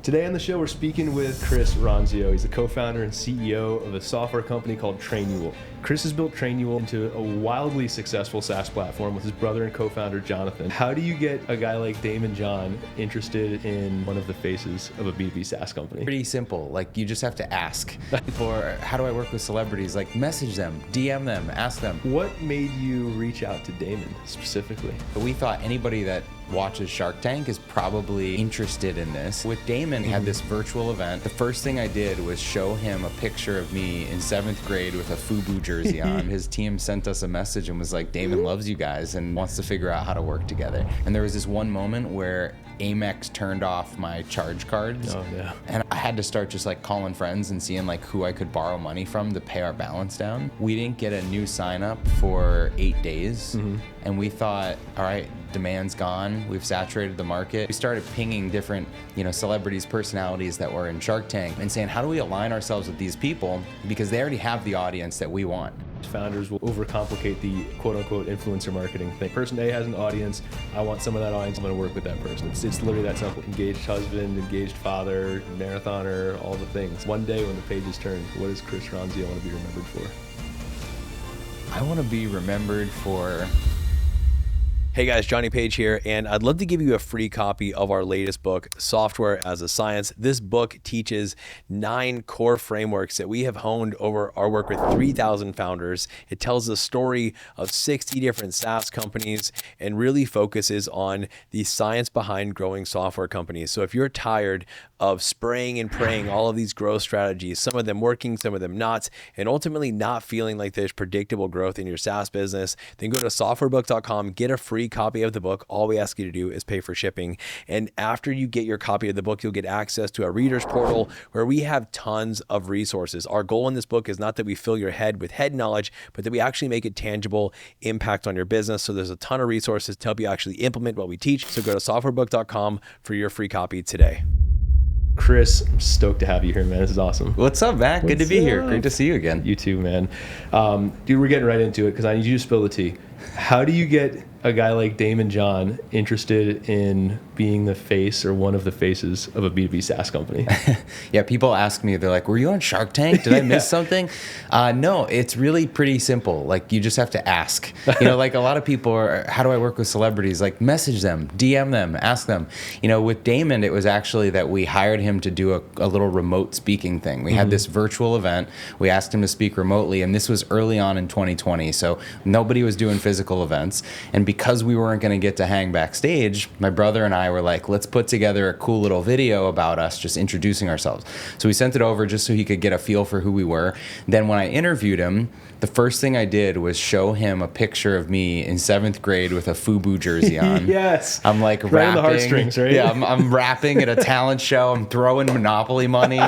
Today on the show, we're speaking with Chris Ronzio. He's the co-founder and CEO of a software company called Trainual. Chris has built Trainual into a wildly successful SaaS platform with his brother and co-founder, Jonathan. How do you get a guy like Daymond John interested in one of the faces of a B2B SaaS company? Pretty simple. Like, you just have to ask. For how do I work with celebrities? Like, message them, DM them, ask them. What made you reach out to Daymond specifically? We thought anybody that watches Shark Tank is probably interested in this. With Daymond, had this virtual event. The first thing I did was show him a picture of me in 7th grade with a FUBU jersey on. His team sent us a message and was like, Daymond loves you guys and wants to figure out how to work together. And there was this one moment where Amex turned off my charge cards. Oh, yeah. And I had to start just like calling friends and seeing like who I could borrow money from to pay our balance down. We didn't get a new sign up for 8 days. And we thought, all right, demand's gone. We've saturated the market. We started pinging different, celebrities, personalities that were in Shark Tank and saying, how do we align ourselves with these people? Because they already have the audience that we want. Founders will overcomplicate the quote-unquote influencer marketing thing. Person A has an audience. I want some of that audience. I'm going to work with that person. It's literally that simple. Engaged husband, engaged father, marathoner, all the things. One day when the pages turn, what does Chris Ronzio want to be remembered for? I want to be remembered for... Hey guys, Johnny Page here, and I'd love to give you a free copy of our latest book, Software as a Science. This book teaches 9 core frameworks that we have honed over our work with 3,000 founders. It tells the story of 60 different SaaS companies and really focuses on the science behind growing software companies. So if you're tired of spraying and praying all of these growth strategies, some of them working, some of them not, and ultimately not feeling like there's predictable growth in your SaaS business, then go to softwarebook.com, get a free copy of the book. All we ask you to do is pay for shipping. And after you get your copy of the book, you'll get access to a reader's portal where we have tons of resources. Our goal in this book is not that we fill your head with head knowledge, but that we actually make a tangible impact on your business. So there's a ton of resources to help you actually implement what we teach. So go to softwarebook.com for your free copy today. Chris, I'm stoked to have you here, man. This is awesome. What's up, Matt? Good to be here. Great to see you again. You too, man. Dude, we're getting right into it because I need you to spill the tea. How do you get a guy like Daymond John interested in being the face or one of the faces of a B2B SaaS company? Yeah, people ask me, they're like, were you on Shark Tank? Did I miss something? No, it's really pretty simple. Like, you just have to ask. Like a lot of people are, how do I work with celebrities? Like, message them, DM them, ask them. With Daymond, it was actually that we hired him to do a little remote speaking thing. We had this virtual event. We asked him to speak remotely, and this was early on in 2020. So nobody was doing physical events. And because we weren't going to get to hang backstage, my brother and I were like, let's put together a cool little video about us just introducing ourselves. So we sent it over just so he could get a feel for who we were. Then when I interviewed him, the first thing I did was show him a picture of me in 7th grade with a FUBU jersey on. Yes. I'm like right rapping. On the heartstrings, right? Yeah, I'm rapping at a talent show. I'm throwing Monopoly money.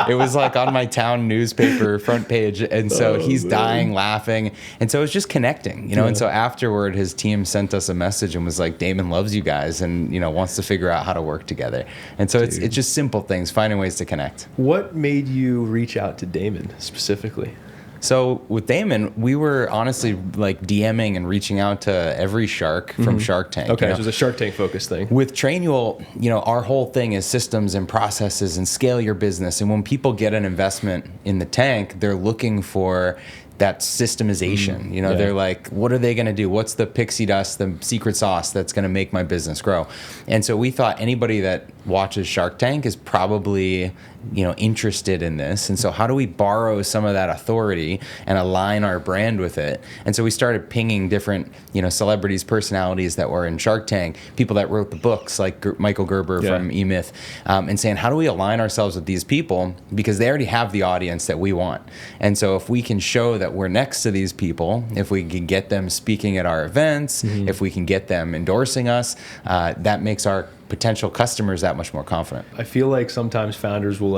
It was like on my town newspaper front page. And so he's dying laughing. And so it's just connecting, And so afterward, his team sent us a message and was like, Daymond loves you guys and, wants to figure out how to work together. And so it's just simple things, finding ways to connect. What made you reach out to Daymond specifically? So with Daymond, we were honestly like DMing and reaching out to every shark from Shark Tank. Okay, so it was a Shark Tank focused thing. With Trainual, our whole thing is systems and processes and scale your business. And when people get an investment in the tank, they're looking for that systemization. They're like, what are they going to do? What's the pixie dust, the secret sauce that's going to make my business grow? And so we thought anybody that watches Shark Tank is probably, interested in this. And so how do we borrow some of that authority and align our brand with it? And so we started pinging different, celebrities, personalities that were in Shark Tank, people that wrote the books like Michael Gerber from eMyth, and saying, how do we align ourselves with these people? Because they already have the audience that we want. And so if we can show that we're next to these people, if we can get them speaking at our events, if we can get them endorsing us, that makes our potential customers that much more confident. I feel like sometimes founders will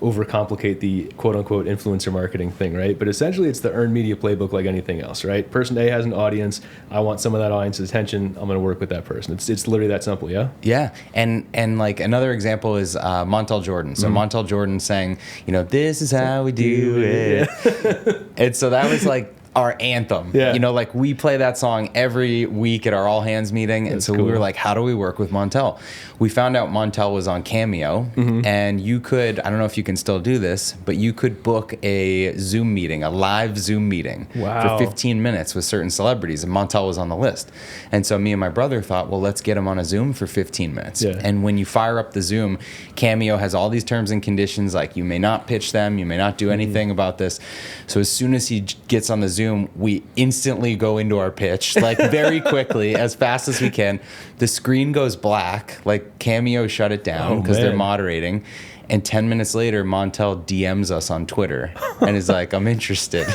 overcomplicate the quote-unquote influencer marketing thing, right? But essentially it's the earned media playbook like anything else, right? Person A has an audience. I want some of that audience's attention. I'm going to work with that person. It's literally that simple, yeah? Yeah, and like another example is Montel Jordan. So Montel Jordan saying, this is how we do it. And so that was like our anthem. Yeah. You know, like we play that song every week at our all hands meeting. And so cool. we were like, how do we work with Montel? We found out Montel was on Cameo, and you could, I don't know if you can still do this, but you could book a Zoom meeting, a live Zoom meeting Wow. for 15 minutes with certain celebrities, and Montel was on the list. And so me and my brother thought, well, let's get him on a Zoom for 15 minutes. Yeah. And when you fire up the Zoom, Cameo has all these terms and conditions, like you may not pitch them, you may not do anything about this. So as soon as he gets on the Zoom, we instantly go into our pitch, like very quickly, as fast as we can. The screen goes black, like Cameo shut it down because they're moderating. And 10 minutes later, Montel DMs us on Twitter and is like, I'm interested.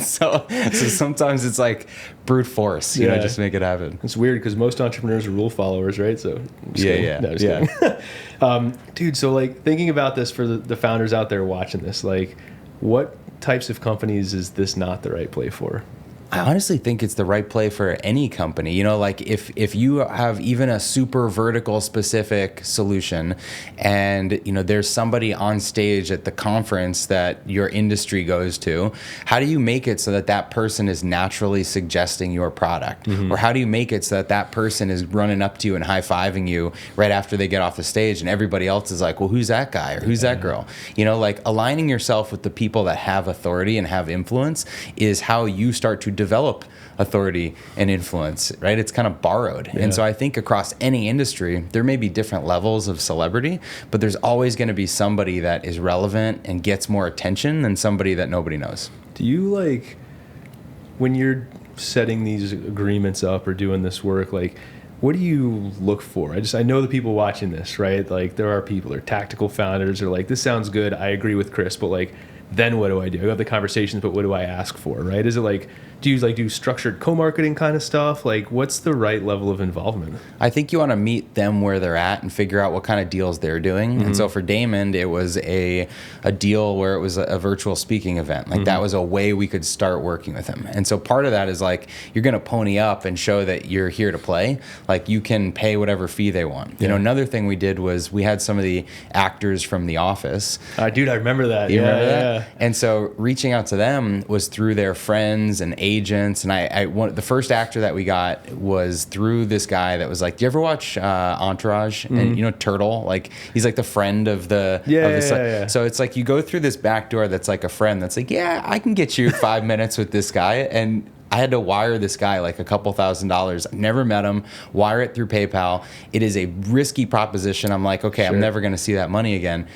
so sometimes it's like brute force, you know, just make it happen. It's weird because most entrepreneurs are rule followers, right? So dude, so like thinking about this for the founders out there watching this, like what types of companies is this not the right play for? I honestly think it's the right play for any company. You know, like if you have even a super vertical specific solution and, you know, there's somebody on stage at the conference that your industry goes to, how do you make it so that that person is naturally suggesting your product? Or how do you make it so that that person is running up to you and high-fiving you right after they get off the stage and everybody else is like, well, who's that guy or who's that girl? You know, like aligning yourself with the people that have authority and have influence is how you start to develop authority and influence, right? It's kind of borrowed. And so I think across any industry, there may be different levels of celebrity, but there's always going to be somebody that is relevant and gets more attention than somebody that nobody knows. Do you like, when you're setting these agreements up or doing this work, like what do you look for? I know the people watching this, right? Like there are people, they're tactical founders, are like, this sounds good, I agree with Chris, but like, then what do I do? I got the conversations, but what do I ask for, right? Is it like, do you do structured co-marketing kind of stuff? Like, what's the right level of involvement? I think you want to meet them where they're at and figure out what kind of deals they're doing. And so for Daymond, it was a deal where it was a virtual speaking event. Like that was a way we could start working with him. And so part of that is like, you're going to pony up and show that you're here to play. Like you can pay whatever fee they want. You know, another thing we did was we had some of the actors from The Office. Dude, I remember that. You remember that? And so reaching out to them was through their friends and agents. And the first actor that we got was through this guy that was like, do you ever watch Entourage? And you know, Turtle, like he's like the friend of the, So it's like you go through this back door that's like a friend that's like, yeah, I can get you 5 minutes with this guy. And I had to wire this guy like a couple $1,000s. Never met him. Wire it through PayPal. It is a risky proposition. I'm like, okay, I'm never going to see that money again.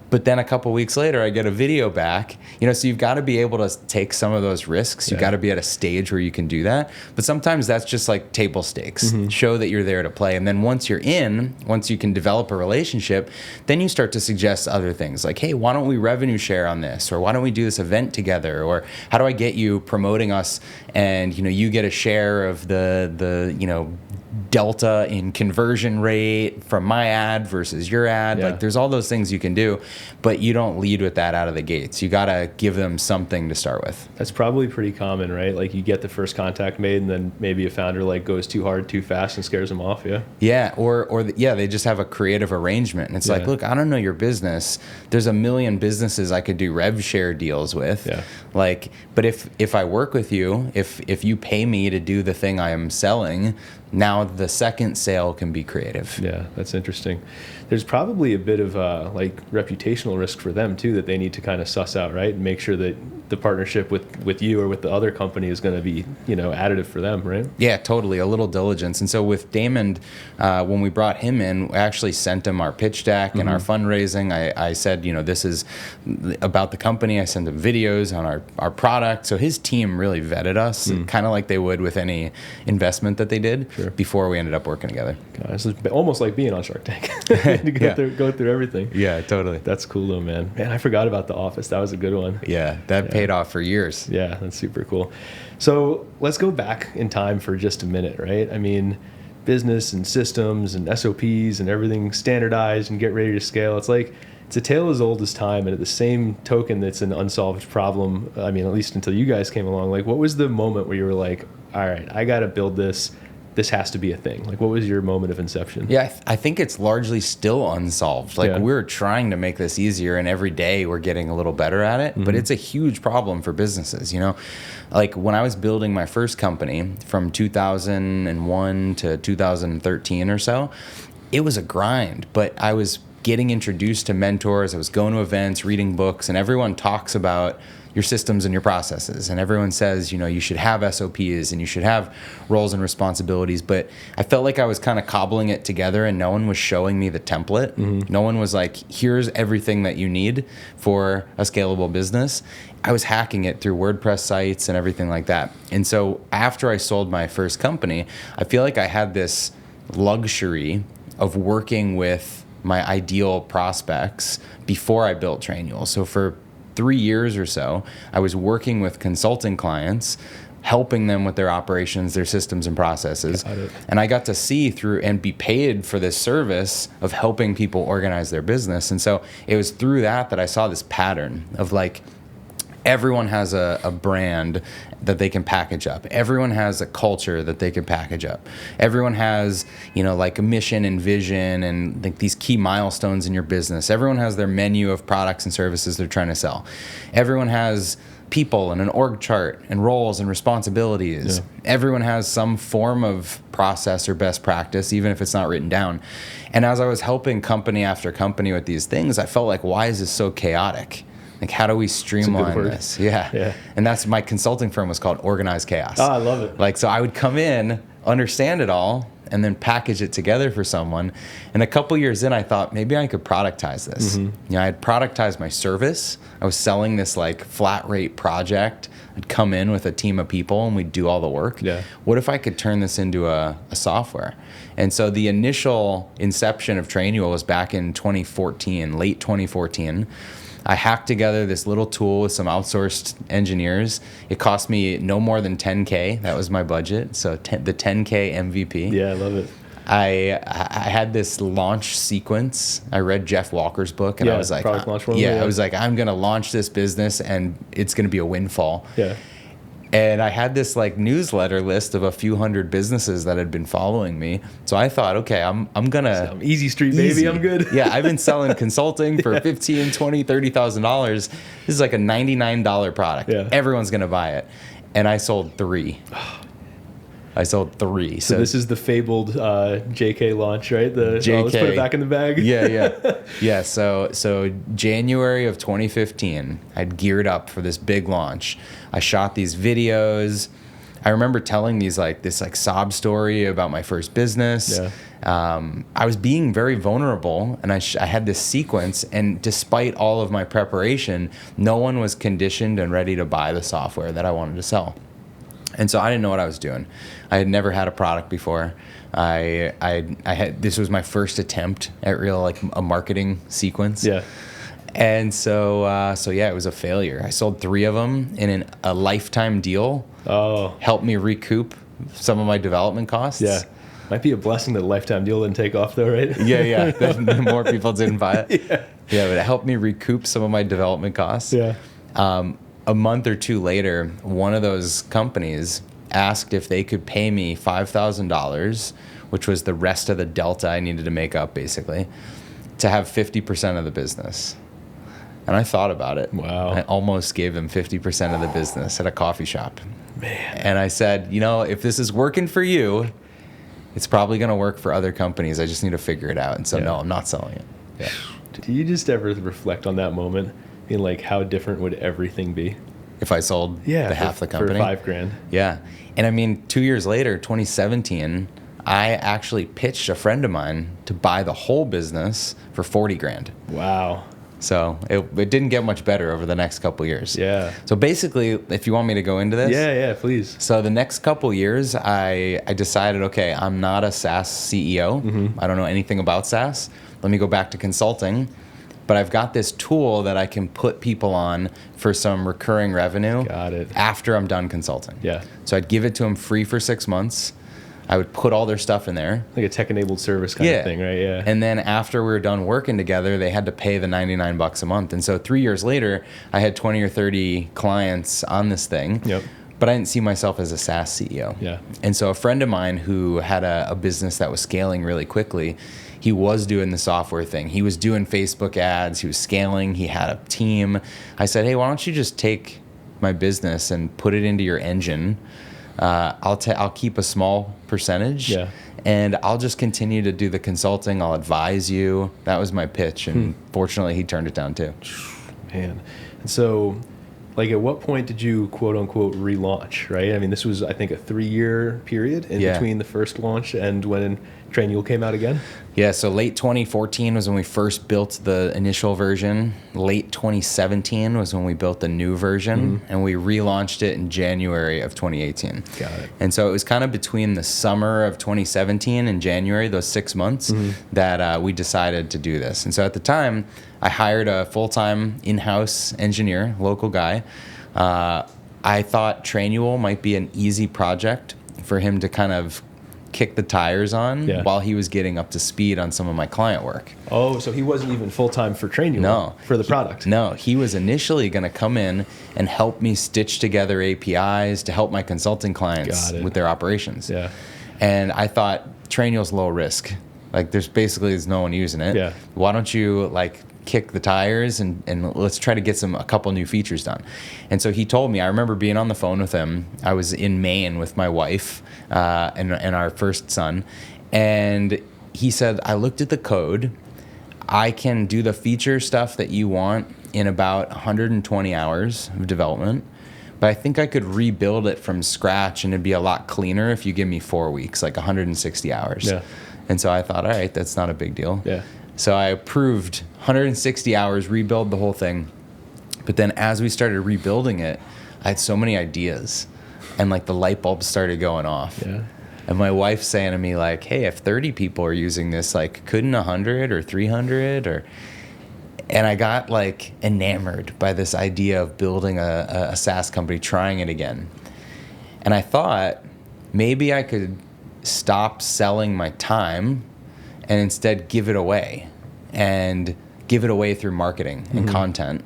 But then a couple weeks later, I get a video back. You know, so you've got to be able to take some of those risks. You've got to be at a stage where you can do that. But sometimes that's just like table stakes. Show that you're there to play. And then once you're in, once you can develop a relationship, then you start to suggest other things like, hey, why don't we revenue share on this? Or why don't we do this event together? Or how do I get you promoting us and, you know, you get a share of the you know, delta in conversion rate from my ad versus your ad. Like there's all those things you can do, but you don't lead with that out of the gates. You got to give them something to start with. That's probably pretty common, right? Like you get the first contact made and then maybe a founder like goes too hard, too fast and scares them off. They just have a creative arrangement. And it's like, look, I don't know your business. There's a million businesses I could do rev share deals with. Like, but if I work with you, if you pay me to do the thing I am selling, now the second sale can be creative. Yeah, that's interesting. There's probably a bit of like reputational risk for them too that they need to kind of suss out, right? And make sure that the partnership with you or with the other company is going to be, you know, additive for them, right? Yeah, totally. A little diligence. And so with Daymond, when we brought him in, we actually sent him our pitch deck and our fundraising. I said, you know, this is about the company. I sent him videos on our product. So his team really vetted us, kind of like they would with any investment that they did before we ended up working together. Gosh, it's almost like being on Shark Tank. to go through everything. Yeah, totally. That's cool though, man. Man, I forgot about The Office. That was a good one. Yeah, that paid off for years. Yeah, that's super cool. So let's go back in time for just a minute, right? I mean, business and systems and SOPs and everything standardized and get ready to scale. It's like, it's a tale as old as time. And at the same token, that's an unsolved problem. I mean, at least until you guys came along. Like, what was the moment where you were like, all right, I got to build this this has to be a thing? Like, what was your moment of inception? Yeah, I think it's largely still unsolved. Like, we're trying to make this easier, and every day we're getting a little better at it. But it's a huge problem for businesses, you know? Like, when I was building my first company from 2001 to 2013 or so, it was a grind. But I was getting introduced to mentors. I was going to events, reading books, and everyone talks about your systems and your processes. And everyone says, you know, you should have SOPs and you should have roles and responsibilities. But I felt like I was kind of cobbling it together and no one was showing me the template. No one was like, here's everything that you need for a scalable business. I was hacking it through WordPress sites and everything like that. And so after I sold my first company, I feel like I had this luxury of working with my ideal prospects before I built Trainual. So for 3 years or so, I was working with consulting clients, helping them with their operations, their systems and processes. And I got to see through and be paid for this service of helping people organize their business. And so it was through that I saw this pattern of like, everyone has a brand that they can package up. Everyone has a culture that they can package up. Everyone has, you know, like a mission and vision and like these key milestones in your business. Everyone has their menu of products and services they're trying to sell. Everyone has people and an org chart and roles and responsibilities. Everyone has some form of process or best practice, even if it's not written down. And as I was helping company after company with these things, I felt like, why is this so chaotic? Like, how do we streamline this? Yeah. And that's my consulting firm was called Organized Chaos. Oh, I love it. Like, so I would come in, understand it all, and then package it together for someone. And a couple years in, I thought maybe I could productize this. You know, I had productized my service. I was selling this like flat rate project. I'd come in with a team of people and we'd do all the work. What if I could turn this into a software? And so the initial inception of Trainual was back in 2014, late 2014. I hacked together this little tool with some outsourced engineers. It cost me no more than $10K. That was my budget. So the $10K MVP. Yeah, I love it. I had this launch sequence. I read Jeff Walker's book and I was like, product launch formula, I was like, I'm going to launch this business and it's going to be a windfall. And I had this like newsletter list of a few hundred businesses that had been following me. So I thought, okay, I'm gonna easy street, baby. I'm good. I've been selling consulting for $15,000, $20,000, $30,000. This is like a $99 product. Everyone's gonna buy it. And I sold 3. I sold 3. So this is the fabled JK launch, right? Let's put it back in the bag. So January of 2015, I'd geared up for this big launch. I shot these videos. I remember telling this sob story about my first business. I was being very vulnerable, and I had this sequence. And despite all of my preparation, no one was conditioned and ready to buy the software that I wanted to sell. And so I didn't know what I was doing. I had never had a product before. This was my first attempt at real like a marketing sequence. And so it was a failure. I sold 3 of them in a lifetime deal. Helped me recoup some of my development costs. Might be a blessing that a lifetime deal didn't take off though, right? More people didn't buy it. But it helped me recoup some of my development costs. A month or 2 later, one of those companies asked if they could pay me $5,000, which was the rest of the delta I needed to make up, basically, to have 50% of the business. And I thought about it. Wow. I almost gave them 50% of the business at a coffee shop. Man. And I said, you know, if this is working for you, it's probably going to work for other companies. I just need to figure it out. And so, no, I'm not selling it. Do you just ever reflect on that moment? In like how different would everything be if I sold half the company for $5,000? And I mean, 2 years later, 2017, I actually pitched a friend of mine to buy the whole business for $40,000. Wow. So it didn't get much better over the next couple years. So basically, if you want me to go into this, please. So the next couple years, I decided, okay, I'm not a SaaS CEO. I don't know anything about SaaS. Let me go back to consulting. But I've got this tool that I can put people on for some recurring revenue after I'm done consulting. So I'd give it to them free for 6 months. I would put all their stuff in there. Like a tech-enabled service kind of thing, right? And then after we were done working together, they had to pay the $99 a month. And so 3 years later, I had 20 or 30 clients on this thing. but I didn't see myself as a SaaS CEO. Yeah. And so a friend of mine who had a business that was scaling really quickly, he was doing the software thing. He was doing Facebook ads. He was scaling. He had a team. I said, hey, why don't you just take my business and put it into your engine? I'll keep a small percentage. Yeah. And I'll just continue to do the consulting. I'll advise you. That was my pitch. And fortunately, he turned it down too. Man. And so, like, at what point did you, quote unquote, relaunch, right? I mean, this was, I think, a 3-year period in between the first launch and when Trainual came out again? Yeah, so late 2014 was when we first built the initial version. Late 2017 was when we built the new version, and we relaunched it in January of 2018. Got it. And so it was kind of between the summer of 2017 and January, those 6 months, that we decided to do this. And so at the time, I hired a full-time in-house engineer, local guy. I thought Trainual might be an easy project for him to kind of kick the tires on while he was getting up to speed on some of my client work. Oh, so he wasn't even full-time for Trainual for the product? No, he was initially going to come in and help me stitch together APIs to help my consulting clients with their operations. Yeah. And I thought Trainual's low risk. Like there's no one using it. Yeah. Why don't you kick the tires and let's try to get a couple new features done. And so he told me, I remember being on the phone with him. I was in Maine with my wife and our first son. And he said, I looked at the code. I can do the feature stuff that you want in about 120 hours of development. But I think I could rebuild it from scratch and it'd be a lot cleaner if you give me 4 weeks, like 160 hours. Yeah. And so I thought, all right, that's not a big deal. Yeah. So I approved 160 hours, rebuild the whole thing. But then as we started rebuilding it, I had so many ideas and the light bulbs started going off. Yeah. And my wife's saying to me hey, if 30 people are using this, couldn't 100 or 300 and I got enamored by this idea of building a SaaS company, trying it again. And I thought maybe I could stop selling my time and instead give it away through marketing and content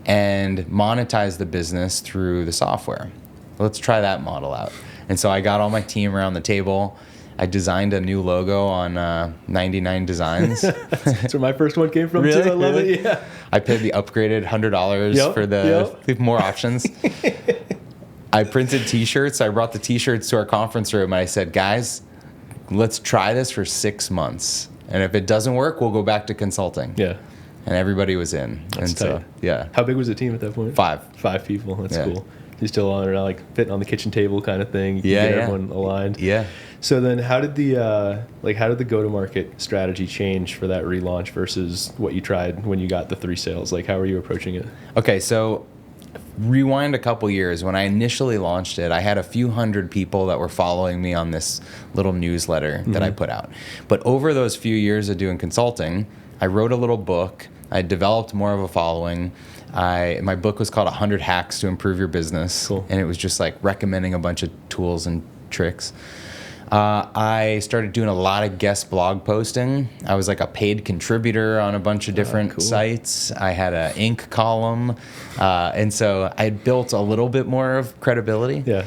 and monetize the business through the software. Let's try that model out. And so I got all my team around the table. I designed a new logo on 99 Designs. That's where my first one came from too. I love it. Yeah. I paid the upgraded $100 for the more options. I printed t-shirts. I brought the t-shirts to our conference room and I said, guys, let's try this for 6 months. And if it doesn't work, we'll go back to consulting. Yeah. And everybody was in. That's and tight. so, yeah. How big was the team at that point? 5. 5 people. That's cool. You still on it, fitting on the kitchen table kind of thing. Get everyone aligned. Yeah. So then how did the go-to-market strategy change for that relaunch versus what you tried when you got the 3 sales? How were you approaching it? Okay, so rewind a couple years. When I initially launched it, I had a few hundred people that were following me on this little newsletter that I put out. But over those few years of doing consulting, I wrote a little book. I developed more of a following. My book was called 100 Hacks to Improve Your Business. Cool. And it was just recommending a bunch of tools and tricks. I started doing a lot of guest blog posting. I was a paid contributor on a bunch of different sites. I had an Inc. column. And so I had built a little bit more of credibility. Yeah.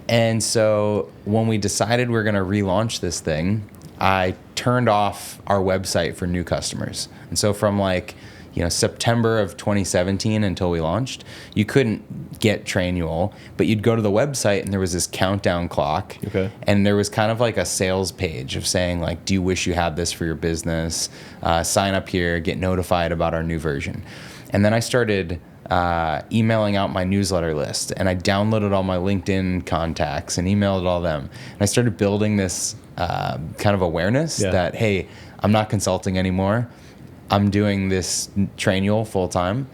And so when we decided we were going to relaunch this thing, I turned off our website for new customers. And so from September of 2017 until we launched, you couldn't get Trainual, but you'd go to the website and there was this countdown clock. Okay. And there was kind of a sales page of saying do you wish you had this for your business? Sign up here, get notified about our new version. And then I started emailing out my newsletter list and I downloaded all my LinkedIn contacts and emailed all them. And I started building this kind of awareness that, hey, I'm not consulting anymore. I'm doing this Trainual full time.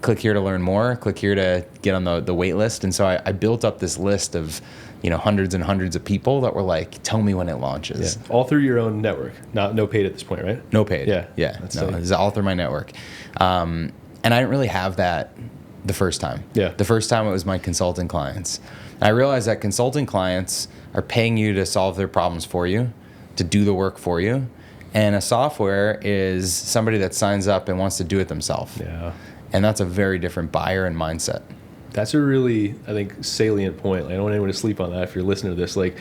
Click here to learn more. Click here to get on the wait list. And so I built up this list of hundreds and hundreds of people that were tell me when it launches. Yeah. All through your own network. No paid at this point, right? No paid. Yeah. Yeah. No, it's all through my network. And I didn't really have that the first time. Yeah. The first time it was my consulting clients. And I realized that consulting clients are paying you to solve their problems for you, to do the work for you. And a software is somebody that signs up and wants to do it themselves. Yeah. And that's a very different buyer and mindset. That's a really, I think, salient point. Like, I don't want anyone to sleep on that if you're listening to this. Like,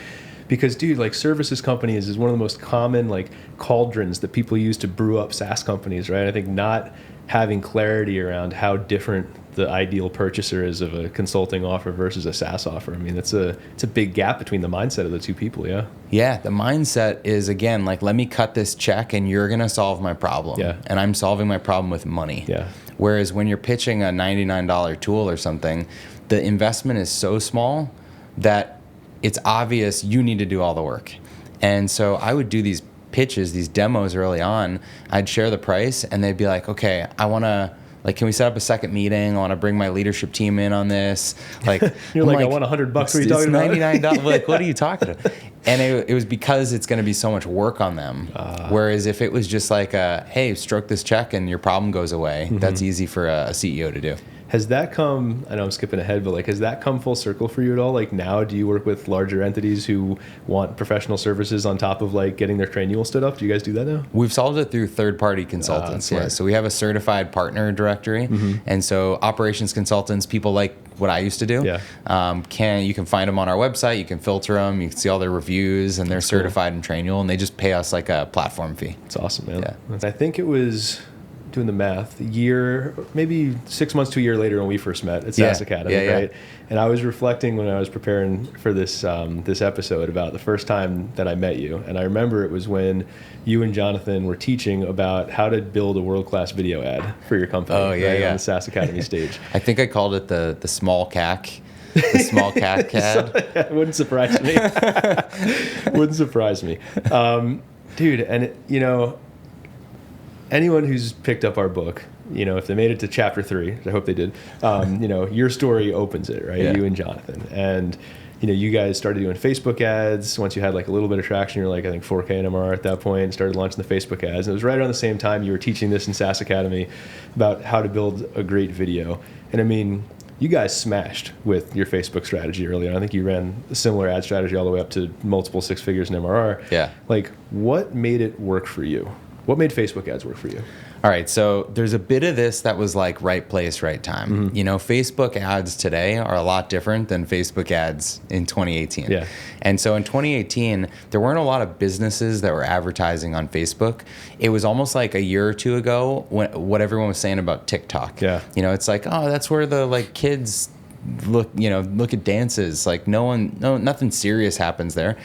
because, dude, like services companies is one of the most common like cauldrons that people use to brew up SaaS companies, right? I think not having clarity around how different the ideal purchaser is of a consulting offer versus a SaaS offer. I mean, it's a big gap between the mindset of the two people. Yeah. Yeah. The mindset is, again, like, let me cut this check and you're going to solve my problem. Yeah. And I'm solving my problem with money. Yeah. Whereas when you're pitching a $99 tool or something, the investment is so small that it's obvious you need to do all the work. And so I would do these pitches, these demos early on. I'd share the price and they'd be like, okay, I want to, like, can we set up a second meeting? I want to bring my leadership team in on this. Like, you're like, I want $100. What are you talking about? $99. Like, what are you talking about? And it was because it's going to be so much work on them. Whereas if it was just like, hey, stroke this check and your problem goes away, that's easy for a CEO to do. Has that come, I know I'm skipping ahead, but like, has that come full circle for you at all? Like now, do you work with larger entities who want professional services on top of like getting their Trainual stood up? Do you guys do that now? We've solved it through third-party consultants. Yeah. So we have a certified partner directory. And so operations consultants, people like what I used to do, you can find them on our website. You can filter them. You can see all their reviews, and they're certified in Trainual, and they just pay us like a platform fee. It's awesome, man. Yeah. I think it was, doing the math, maybe 6 months to a year later when we first met at SaaS Academy, right? And I was reflecting when I was preparing for this this episode about the first time that I met you. And I remember it was when you and Jonathan were teaching about how to build a world-class video ad for your company on the SaaS Academy stage. I think I called it the small CAC. The small CAC ad. It wouldn't surprise me. Wouldn't surprise me. Dude, and anyone who's picked up our book, if they made it to chapter 3, I hope they did, your story opens it, right? Yeah. You and Jonathan. And, you guys started doing Facebook ads. Once you had like a little bit of traction, you're like, I think 4K in MRR at that point, and started launching the Facebook ads. And it was right around the same time you were teaching this in SaaS Academy about how to build a great video. And I mean, you guys smashed with your Facebook strategy early on. I think you ran a similar ad strategy all the way up to multiple 6 figures in MRR. Yeah. Like, what made it work for you? What made Facebook ads work for you? All right, so there's a bit of this that was like right place, right time. Facebook ads today are a lot different than Facebook ads in 2018. Yeah. And so in 2018, there weren't a lot of businesses that were advertising on Facebook. It was almost like a year or two ago what everyone was saying about TikTok. Yeah. It's like, oh, that's where the like kids look at dances. Like nothing serious happens there.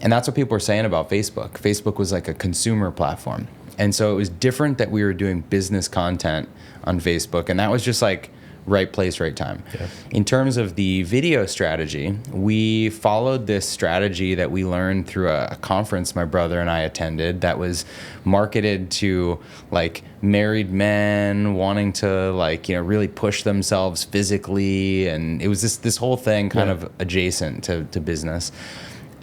And that's what people were saying about Facebook. Facebook was like a consumer platform. And so it was different that we were doing business content on Facebook. And that was just like right place, right time. Yeah. In terms of the video strategy, we followed this strategy that we learned through a conference my brother and I attended that was marketed to like married men wanting to like, really push themselves physically. And it was this whole thing kind of adjacent to business.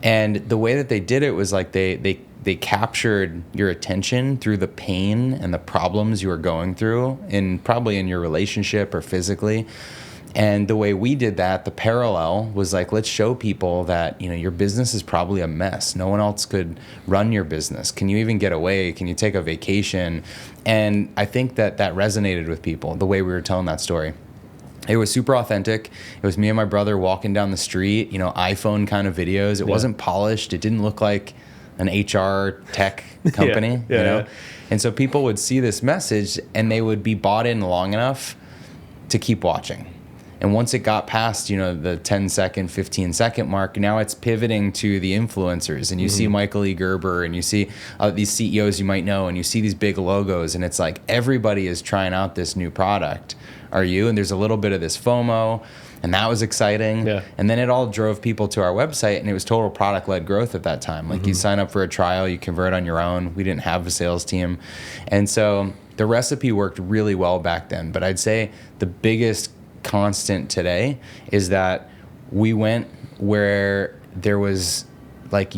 And the way that they did it was like they captured your attention through the pain and the problems you were going through, probably in your relationship or physically. And the way we did that, the parallel was like, let's show people that, your business is probably a mess. No one else could run your business. Can you even get away? Can you take a vacation? And I think that resonated with people, the way we were telling that story. It was super authentic. It was me and my brother walking down the street, iPhone kind of videos. It wasn't polished. It didn't look like an HR tech company, And so people would see this message and they would be bought in long enough to keep watching. And once it got past, the 10-second, 15-second mark, now it's pivoting to the influencers. And you see Michael E. Gerber and you see these CEOs you might know, and you see these big logos. And it's like everybody is trying out this new product. Are you? And there's a little bit of this FOMO. And that was exciting. Yeah. And then it all drove people to our website, and it was total product-led growth at that time. Like you sign up for a trial, you convert on your own. We didn't have a sales team. And so the recipe worked really well back then. But I'd say the biggest constant today is that we went where there was like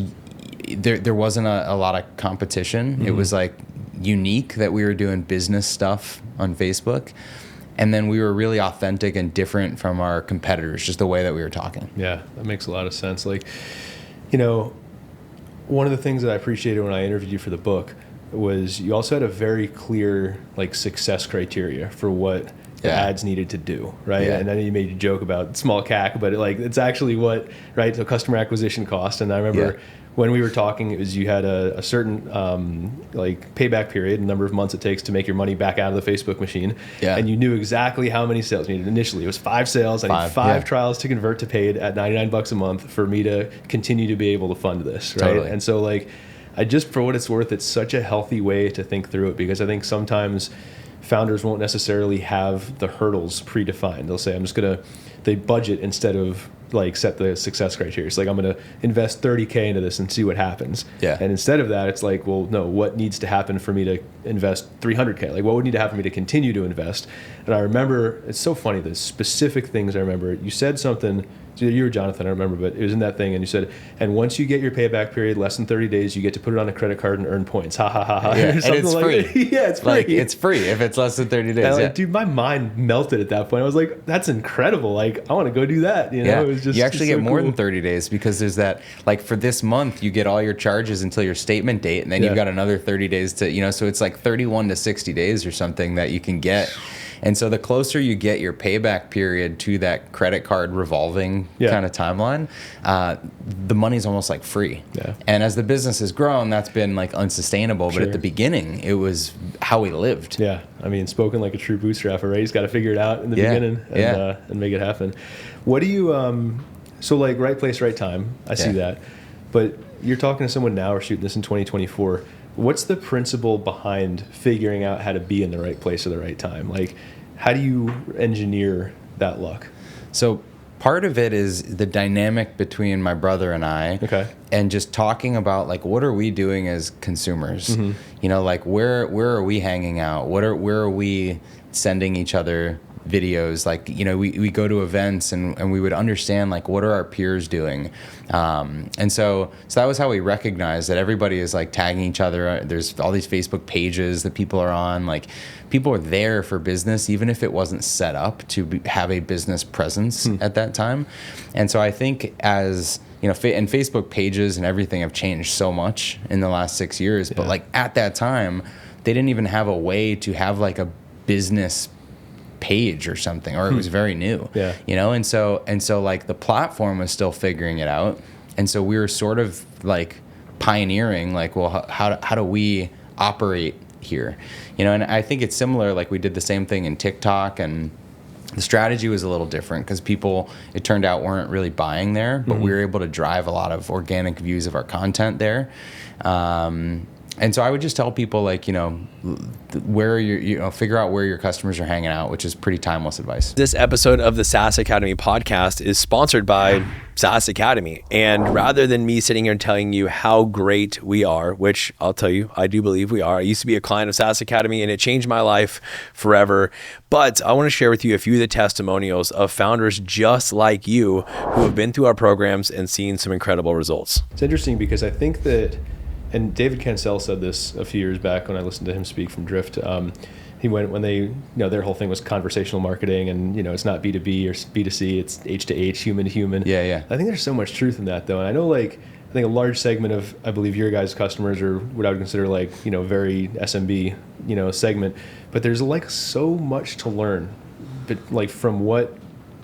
there wasn't a lot of competition. It was like unique that we were doing business stuff on Facebook. And then we were really authentic and different from our competitors, just the way that we were talking. Yeah, that makes a lot of sense. Like, one of the things that I appreciated when I interviewed you for the book was you also had a very clear like success criteria for what the Yeah. ads needed to do, right? Yeah. And then you made a joke about small CAC, but it's actually what, right? So customer acquisition cost. And I remember when we were talking, it was you had a certain like payback period, a number of months it takes to make your money back out of the Facebook machine. Yeah. And you knew exactly how many sales you needed. Initially, it was 5 sales. I need 5 trials to convert to paid at $99 a month for me to continue to be able to fund this, right? Totally. And so like, I just, for what it's worth, it's such a healthy way to think through it, because I think sometimes founders won't necessarily have the hurdles predefined. They'll say, they budget instead of like set the success criteria. It's like, I'm going to invest 30K into this and see what happens. Yeah. And instead of that, it's like, well, no, what needs to happen for me to invest 300K? Like, what would need to happen for me to continue to invest? And I remember, it's so funny, the specific things I remember. You said something, it's either you or Jonathan, I don't remember, but it was in that thing, and you said, and once you get your payback period, less than 30 days, you get to put it on a credit card and earn points. Ha ha ha ha. Yeah. And it's free. Yeah, it's free. Like, it's free if it's less than 30 days. And Yeah. like, dude, my mind melted at that point. I was like, that's incredible. Like, I want to go do that. You know, Yeah. it was just, you actually so get more cool. than 30 days, because there's that, like, for this month, you get all your charges until your statement date, and then you've got another 30 days to, you know, so it's like 31 to 60 days or something that you can get. And so the closer you get your payback period to that credit card revolving kind of timeline, the money's almost like free. Yeah. And as the business has grown, that's been like unsustainable. But at the beginning, it was how we lived. Yeah. I mean, spoken like a true bootstrapper, right? He's got to figure it out in the beginning and make it happen. What do you, so like right place, right time, I see that. But you're talking to someone now, or shooting this in 2024. What's the principle behind figuring out how to be in the right place at the right time? Like, how do you engineer that luck? So part of it is the dynamic between my brother and I, and just talking about like, what are we doing as consumers? Mm-hmm. You know, like where are we hanging out? Where are we sending each other videos? Like, you know, we go to events and we would understand like, what are our peers doing? And so that was how we recognized that everybody is like tagging each other. There's all these Facebook pages that people are on. Like, people are there for business, even if it wasn't set up to have a business presence at that time. And so I think, as you know, and Facebook pages and everything have changed so much in the last 6 years, but like at that time, they didn't even have a way to have like a business page or something, or it was very new, you know? And so like the platform was still figuring it out. And so we were sort of like pioneering, like, well, how do we operate here? You know, and I think it's similar, like we did the same thing in TikTok, and the strategy was a little different because people, it turned out, weren't really buying there, but we were able to drive a lot of organic views of our content there. And so I would just tell people, like, you know, where figure out where your customers are hanging out, which is pretty timeless advice. This episode of the SaaS Academy podcast is sponsored by SaaS Academy. And rather than me sitting here and telling you how great we are, which I'll tell you, I do believe we are. I used to be a client of SaaS Academy and it changed my life forever. But I want to share with you a few of the testimonials of founders just like you who have been through our programs and seen some incredible results. It's interesting because I think that, and David Cancel said this a few years back when I listened to him speak from Drift. He went when they, you know, their whole thing was conversational marketing, and you know, it's not B2B or B2C, it's H to H, human to human. Yeah. I think there's so much truth in that, though, and I know, like, I think a large segment of, I believe, your guys' customers are what I would consider, like, you know, very SMB, you know, segment, but there's like so much to learn, but like from what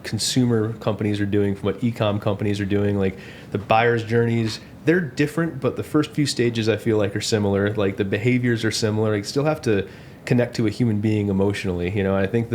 consumer companies are doing, from what e-com companies are doing, like the buyer's journeys. They're different, but the first few stages I feel like are similar. Like the behaviors are similar. Like, you still have to connect to a human being emotionally, you know. And I think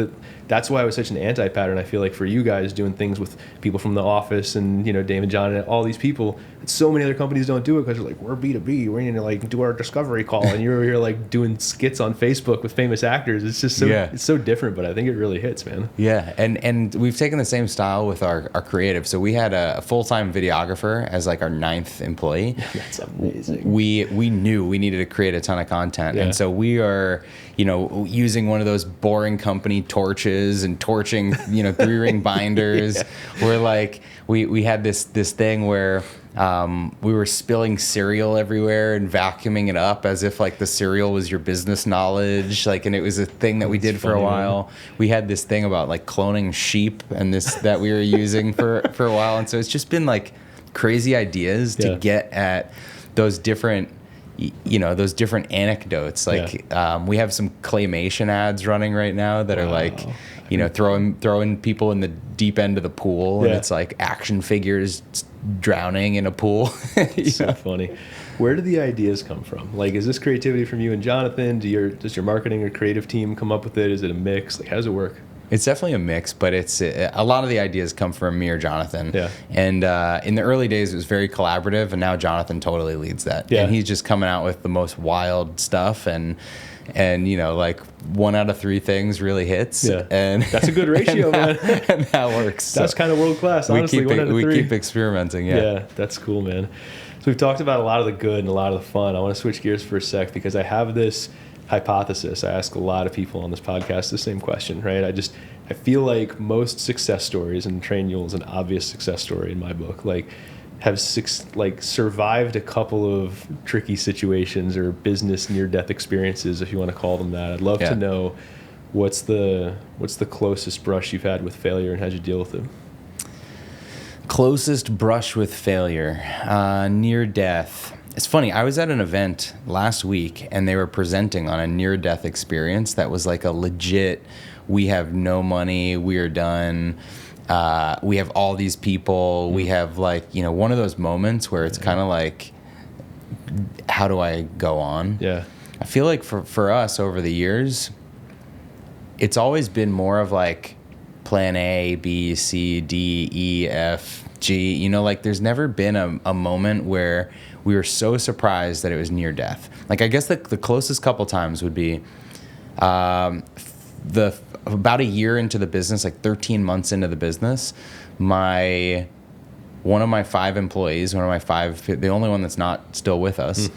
that's why it was such an anti-pattern. I feel like for you guys doing things with people from The Office and, you know, Daymond, John, and all these people, so many other companies don't do it because they're like, we're B2B, we're going to like do our discovery call, and you're over here like doing skits on Facebook with famous actors. It's just so it's so different, but I think it really hits, man. Yeah, and we've taken the same style with our creative. So we had a full-time videographer as like our 9th employee. That's amazing. We knew we needed to create a ton of content, and so we are, you know, using one of those boring company torches and torching, you know, 3-ring binders. We're like, we had this thing where we were spilling cereal everywhere and vacuuming it up as if like the cereal was your business knowledge. Like, and it was a thing that we did for a while. Man. We had this thing about like cloning sheep and this that we were using for a while. And so it's just been like crazy ideas to get at those different those different anecdotes. Like we have some claymation ads running right now that are like, throwing people in the deep end of the pool, and it's like action figures drowning in a pool. So funny. Where do the ideas come from? Like, is this creativity from you and Jonathan? Does your marketing or creative team come up with it? Is it a mix? Like, how does it work? It's definitely a mix, but it's a lot of the ideas come from me or Jonathan. Yeah. And in the early days, it was very collaborative, and now Jonathan totally leads that. Yeah. And he's just coming out with the most wild stuff, and like 1 out of 3 things really hits. Yeah. And that's a good ratio, man. And that works. That's kind of world class, honestly. We keep experimenting. Yeah, that's cool, man. So we've talked about a lot of the good and a lot of the fun. I want to switch gears for a sec because I have this hypothesis. I ask a lot of people on this podcast the same question, right? I feel like most success stories, and Trainual is an obvious success story in my book, like have survived a couple of tricky situations or business near-death experiences, if you want to call them that. I'd love to know what's the closest brush you've had with failure, and how'd you deal with it? Closest brush with failure, near death. It's funny, I was at an event last week and they were presenting on a near-death experience that was like a legit, we have no money, we are done, we have all these people, we have like, one of those moments where it's kind of like, how do I go on? Yeah. I feel like for us over the years, it's always been more of like plan A, B, C, D, E, F, G. Like there's never been a moment where we were so surprised that it was near death. Like I guess the closest couple times would be about a year into the business, like 13 months into the business, one of my 5 employees, the only one that's not still with us,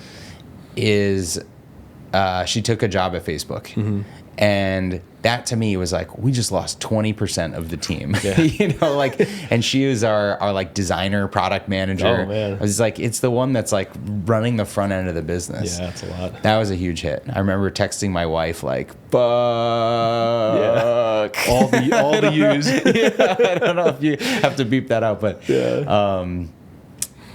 is she took a job at Facebook. Mm-hmm. And that to me was like, we just lost 20% of the team. Yeah. And she was our like designer, product manager. Oh, man. I was like, it's the one that's like running the front end of the business. Yeah, that's a lot. That was a huge hit. I remember texting my wife like, fuck. Yeah. All the U's. Yeah, I don't know if you have to beep that out, but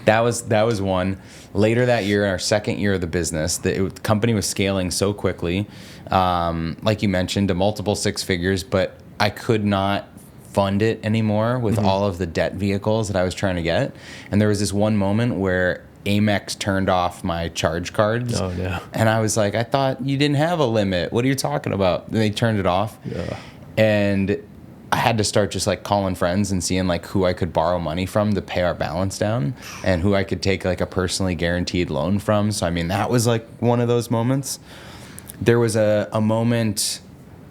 that was one. Later that year, in our second year of the business, the company was scaling so quickly, like you mentioned, to multiple 6 figures, but I could not fund it anymore with all of the debt vehicles that I was trying to get. And there was this one moment where Amex turned off my charge cards. Oh, no. And I was like, I thought you didn't have a limit. What are you talking about? And they turned it off. Yeah. And I had to start just like calling friends and seeing like who I could borrow money from to pay our balance down, and who I could take like a personally guaranteed loan from. So I mean, that was like one of those moments. There was a moment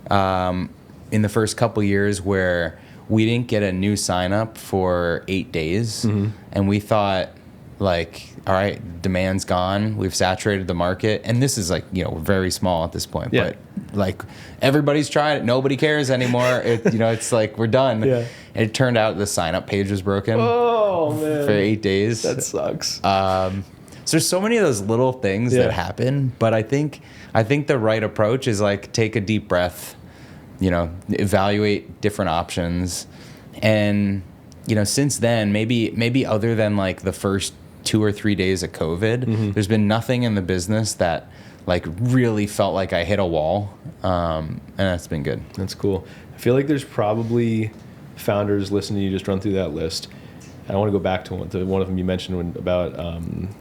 in the first couple years where we didn't get a new sign up for 8 days, and we thought like, all right, demand's gone, we've saturated the market, and this is like, we're very small at this point, but like everybody's tried it, nobody cares anymore. It's like we're done. Yeah. And it turned out the sign up page was broken. Oh man, for 8 days. That sucks. So there's so many of those little things that happen, but I think the right approach is like take a deep breath, evaluate different options, and since then, maybe other than like the first 2 or 3 days of COVID, there's been nothing in the business that like really felt like I hit a wall, and that's been good. That's cool. I feel like there's probably founders listening to you just run through that list. I want to go back to one of them you mentioned about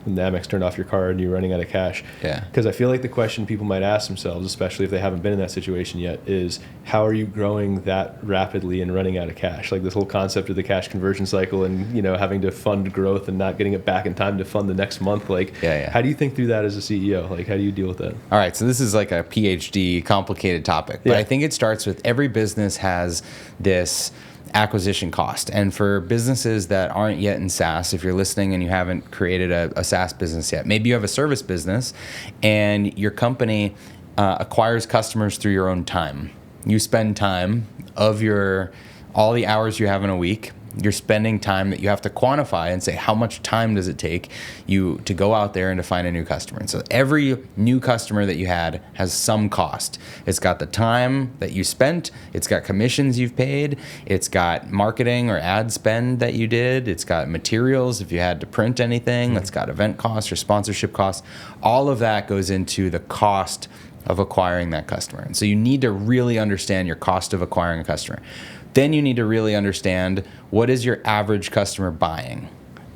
when the Amex turned off your card and you're running out of cash. Yeah. Because I feel like the question people might ask themselves, especially if they haven't been in that situation yet, is how are you growing that rapidly and running out of cash? Like this whole concept of the cash conversion cycle and having to fund growth and not getting it back in time to fund the next month. Like, how do you think through that as a CEO? Like, how do you deal with that? All right, so this is like a PhD complicated topic, but I think it starts with every business has this acquisition cost. And for businesses that aren't yet in SaaS, if you're listening and you haven't created a SaaS business yet, maybe you have a service business and your company acquires customers through your own time. You spend time of your all the hours you have in a week. You're spending time that you have to quantify and say, how much time does it take you to go out there and to find a new customer? And so every new customer that you had has some cost. It's got the time that you spent. It's got commissions you've paid. It's got marketing or ad spend that you did. It's got materials if you had to print anything. It's got event costs or sponsorship costs. All of that goes into the cost of acquiring that customer. And so you need to really understand your cost of acquiring a customer. Then you need to really understand, what is your average customer buying?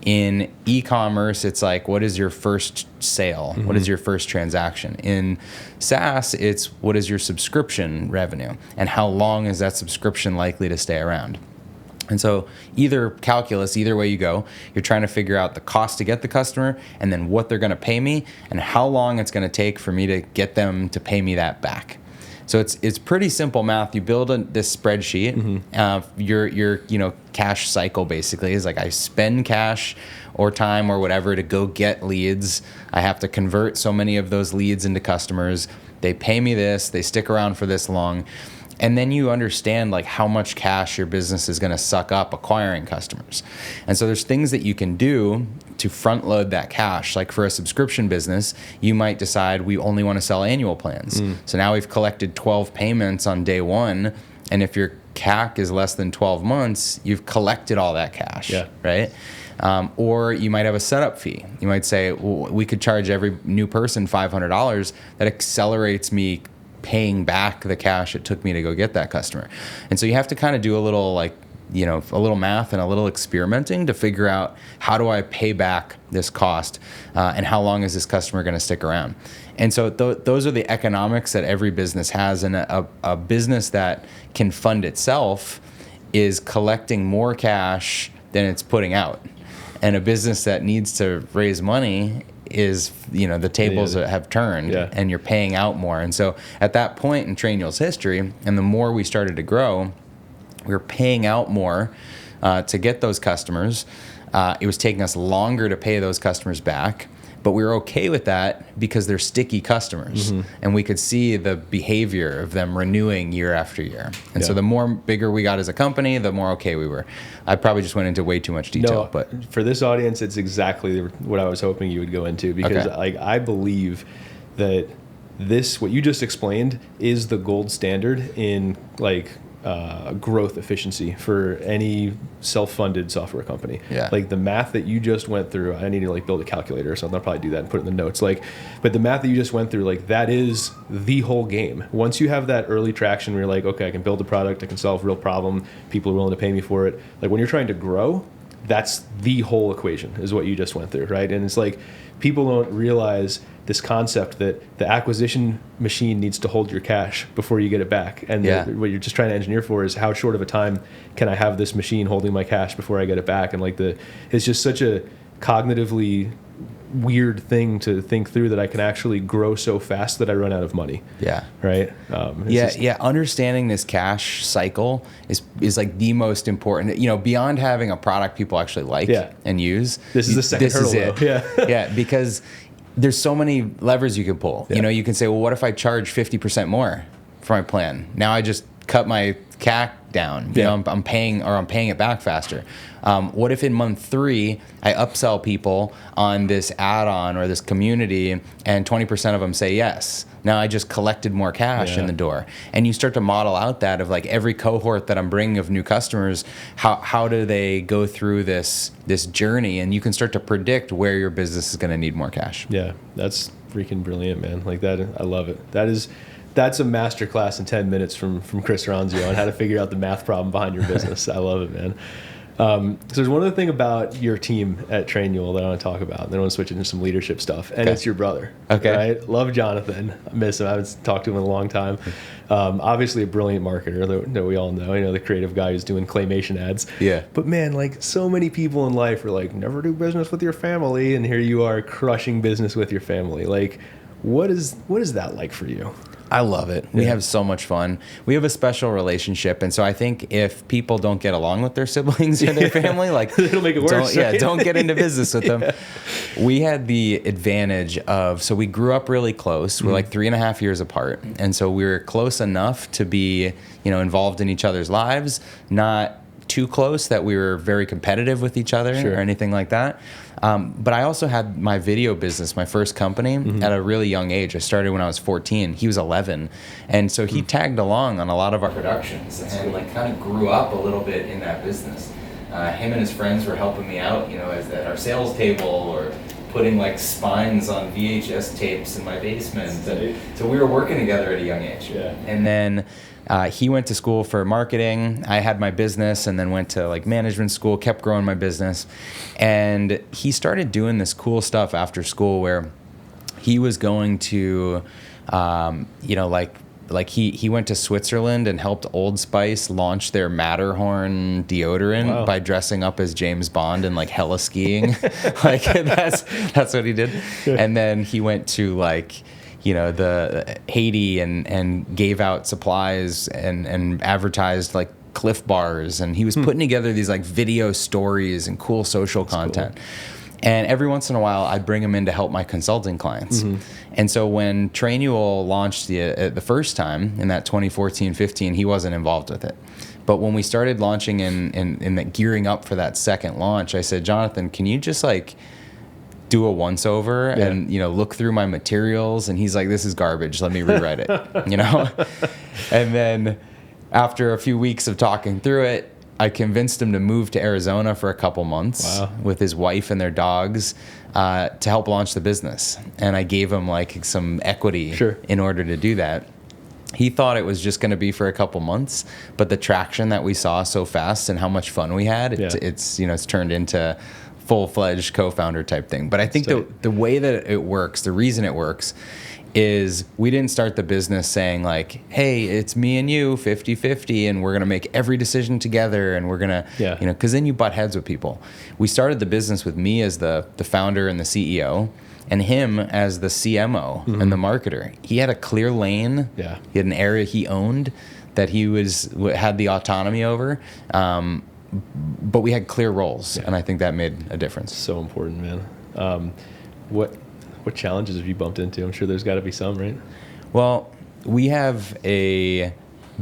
In e-commerce, it's like, what is your first sale? What is your first transaction? In SaaS, it's what is your subscription revenue? And how long is that subscription likely to stay around? And so either calculus, either way you go, you're trying to figure out the cost to get the customer and then what they're going to pay me and how long it's going to take for me to get them to pay me that back. So it's pretty simple math. You build this spreadsheet. Your cash cycle basically is like, I spend cash or time or whatever to go get leads. I have to convert so many of those leads into customers. They pay me this. They stick around for this long. And then you understand like how much cash your business is going to suck up acquiring customers. And so there's things that you can do to front load that cash. Like for a subscription business, you might decide we only want to sell annual plans. So now we've collected 12 payments on day one. And if your CAC is less than 12 months, you've collected all that cash, right? Or you might have a setup fee. You might say, well, we could charge every new person $500. That accelerates me paying back the cash it took me to go get that customer. And so you have to kind of do a little a little math and a little experimenting to figure out, how do I pay back this cost and how long is this customer going to stick around? And so those are the economics that every business has. And a business that can fund itself is collecting more cash than it's putting out. And a business that needs to raise money is, the tables have turned and you're paying out more. And so at that point in Trainual's history, and the more we started to grow, we were paying out more to get those customers. It was taking us longer to pay those customers back, but we were okay with that because they're sticky customers. And we could see the behavior of them renewing year after year. And so the more bigger we got as a company, the more okay we were. I probably just went into way too much detail. But for this audience, it's exactly what I was hoping you would go into, because I believe that what you just explained is the gold standard in growth efficiency for any self-funded software company. Like the math that you just went through, I need to build a calculator or something. I'll probably do that and put it in the notes. But the math that you just went through, that is the whole game. Once you have that early traction where you're like, okay, I can build a product, I can solve a real problem, people are willing to pay me for it. When you're trying to grow, that's the whole equation, is what you just went through, right? And it's people don't realize this concept that the acquisition machine needs to hold your cash before you get it back. And what you're just trying to engineer for is, how short of a time can I have this machine holding my cash before I get it back? And it's just such a cognitively weird thing to think through, that I can actually grow so fast that I run out of money. Right. Understanding this cash cycle is the most important. Beyond having a product people actually like and use. This is the second hurdle. Because there's so many levers you can pull. You can say, well, what if I charge 50% more for my plan? Now I just cut my CAC down. I'm paying it back faster. What if in month 3 I upsell people on this add-on or this community, and 20% of them say yes? Now I just collected more cash in the door. And you start to model out that of every cohort that I'm bringing of new customers, how do they go through this journey? And you can start to predict where your business is going to need more cash. Yeah, that's freaking brilliant, man. I love it. That's a masterclass in 10 minutes from Chris Ronzio on how to figure out the math problem behind your business. I love it, man. So there's one other thing about your team at Trainual that I want to talk about, and then I want to switch into some leadership stuff, and it's your brother. Right? Love Jonathan. I miss him. I haven't talked to him in a long time. Obviously a brilliant marketer that we all know. The creative guy who's doing claymation ads. But man, so many people in life are never do business with your family, and here you are crushing business with your family. What is that like for you? I love it. We have so much fun. We have a special relationship, and so I think if people don't get along with their siblings or their family, like it'll make it worse. Don't get into business with them. We had the advantage of, so we grew up really close. We're like 3.5 years apart, and so we were close enough to be, involved in each other's lives, not too close that we were very competitive with each other or anything like that. But I also had my video business, my first company, at a really young age. I started when I was 14. He was 11. And so he tagged along on a lot of our productions and like kind of grew up a little bit in that business. Him and his friends were helping me out, as at our sales table or putting like spines on VHS tapes in my basement. And so we were working together at a young age. Yeah. And then he went to school for marketing. I had my business and then went to like management school, kept growing my business. And he started doing this cool stuff after school where he was going to, he went to Switzerland and helped Old Spice launch their Matterhorn deodorant by dressing up as James Bond and like hella skiing. Like that's what he did. And then he went to like, the Haiti and gave out supplies and advertised like Cliff Bars, and he was putting together these like video stories and cool social content. Cool. And every once in a while, I'd bring him in to help my consulting clients. And so when Trainual launched the first time in that 2014-15, he wasn't involved with it. But when we started launching in gearing up for that second launch, I said, Jonathan, can you just like do a once over and look through my materials? And he's like, this is garbage, let me rewrite it. And then after a few weeks of talking through it, I convinced him to move to Arizona for a couple months with his wife and their dogs to help launch the business. And I gave him like some equity in order to do that. He thought it was just going to be for a couple months, but the traction that we saw so fast and how much fun we had, it's turned into full-fledged co-founder type thing. But I think the way that it works, the reason it works, is we didn't start the business saying like, hey, it's me and you 50-50 and we're going to make every decision together and we're going to, because then you butt heads with people. We started the business with me as the founder and the CEO and him as the CMO and the marketer. He had a clear lane. He had an area he owned that he had the autonomy over. But we had clear roles, and I think that made a difference. So important, man. What challenges have you bumped into? I'm sure there's got to be some, right? Well, we have a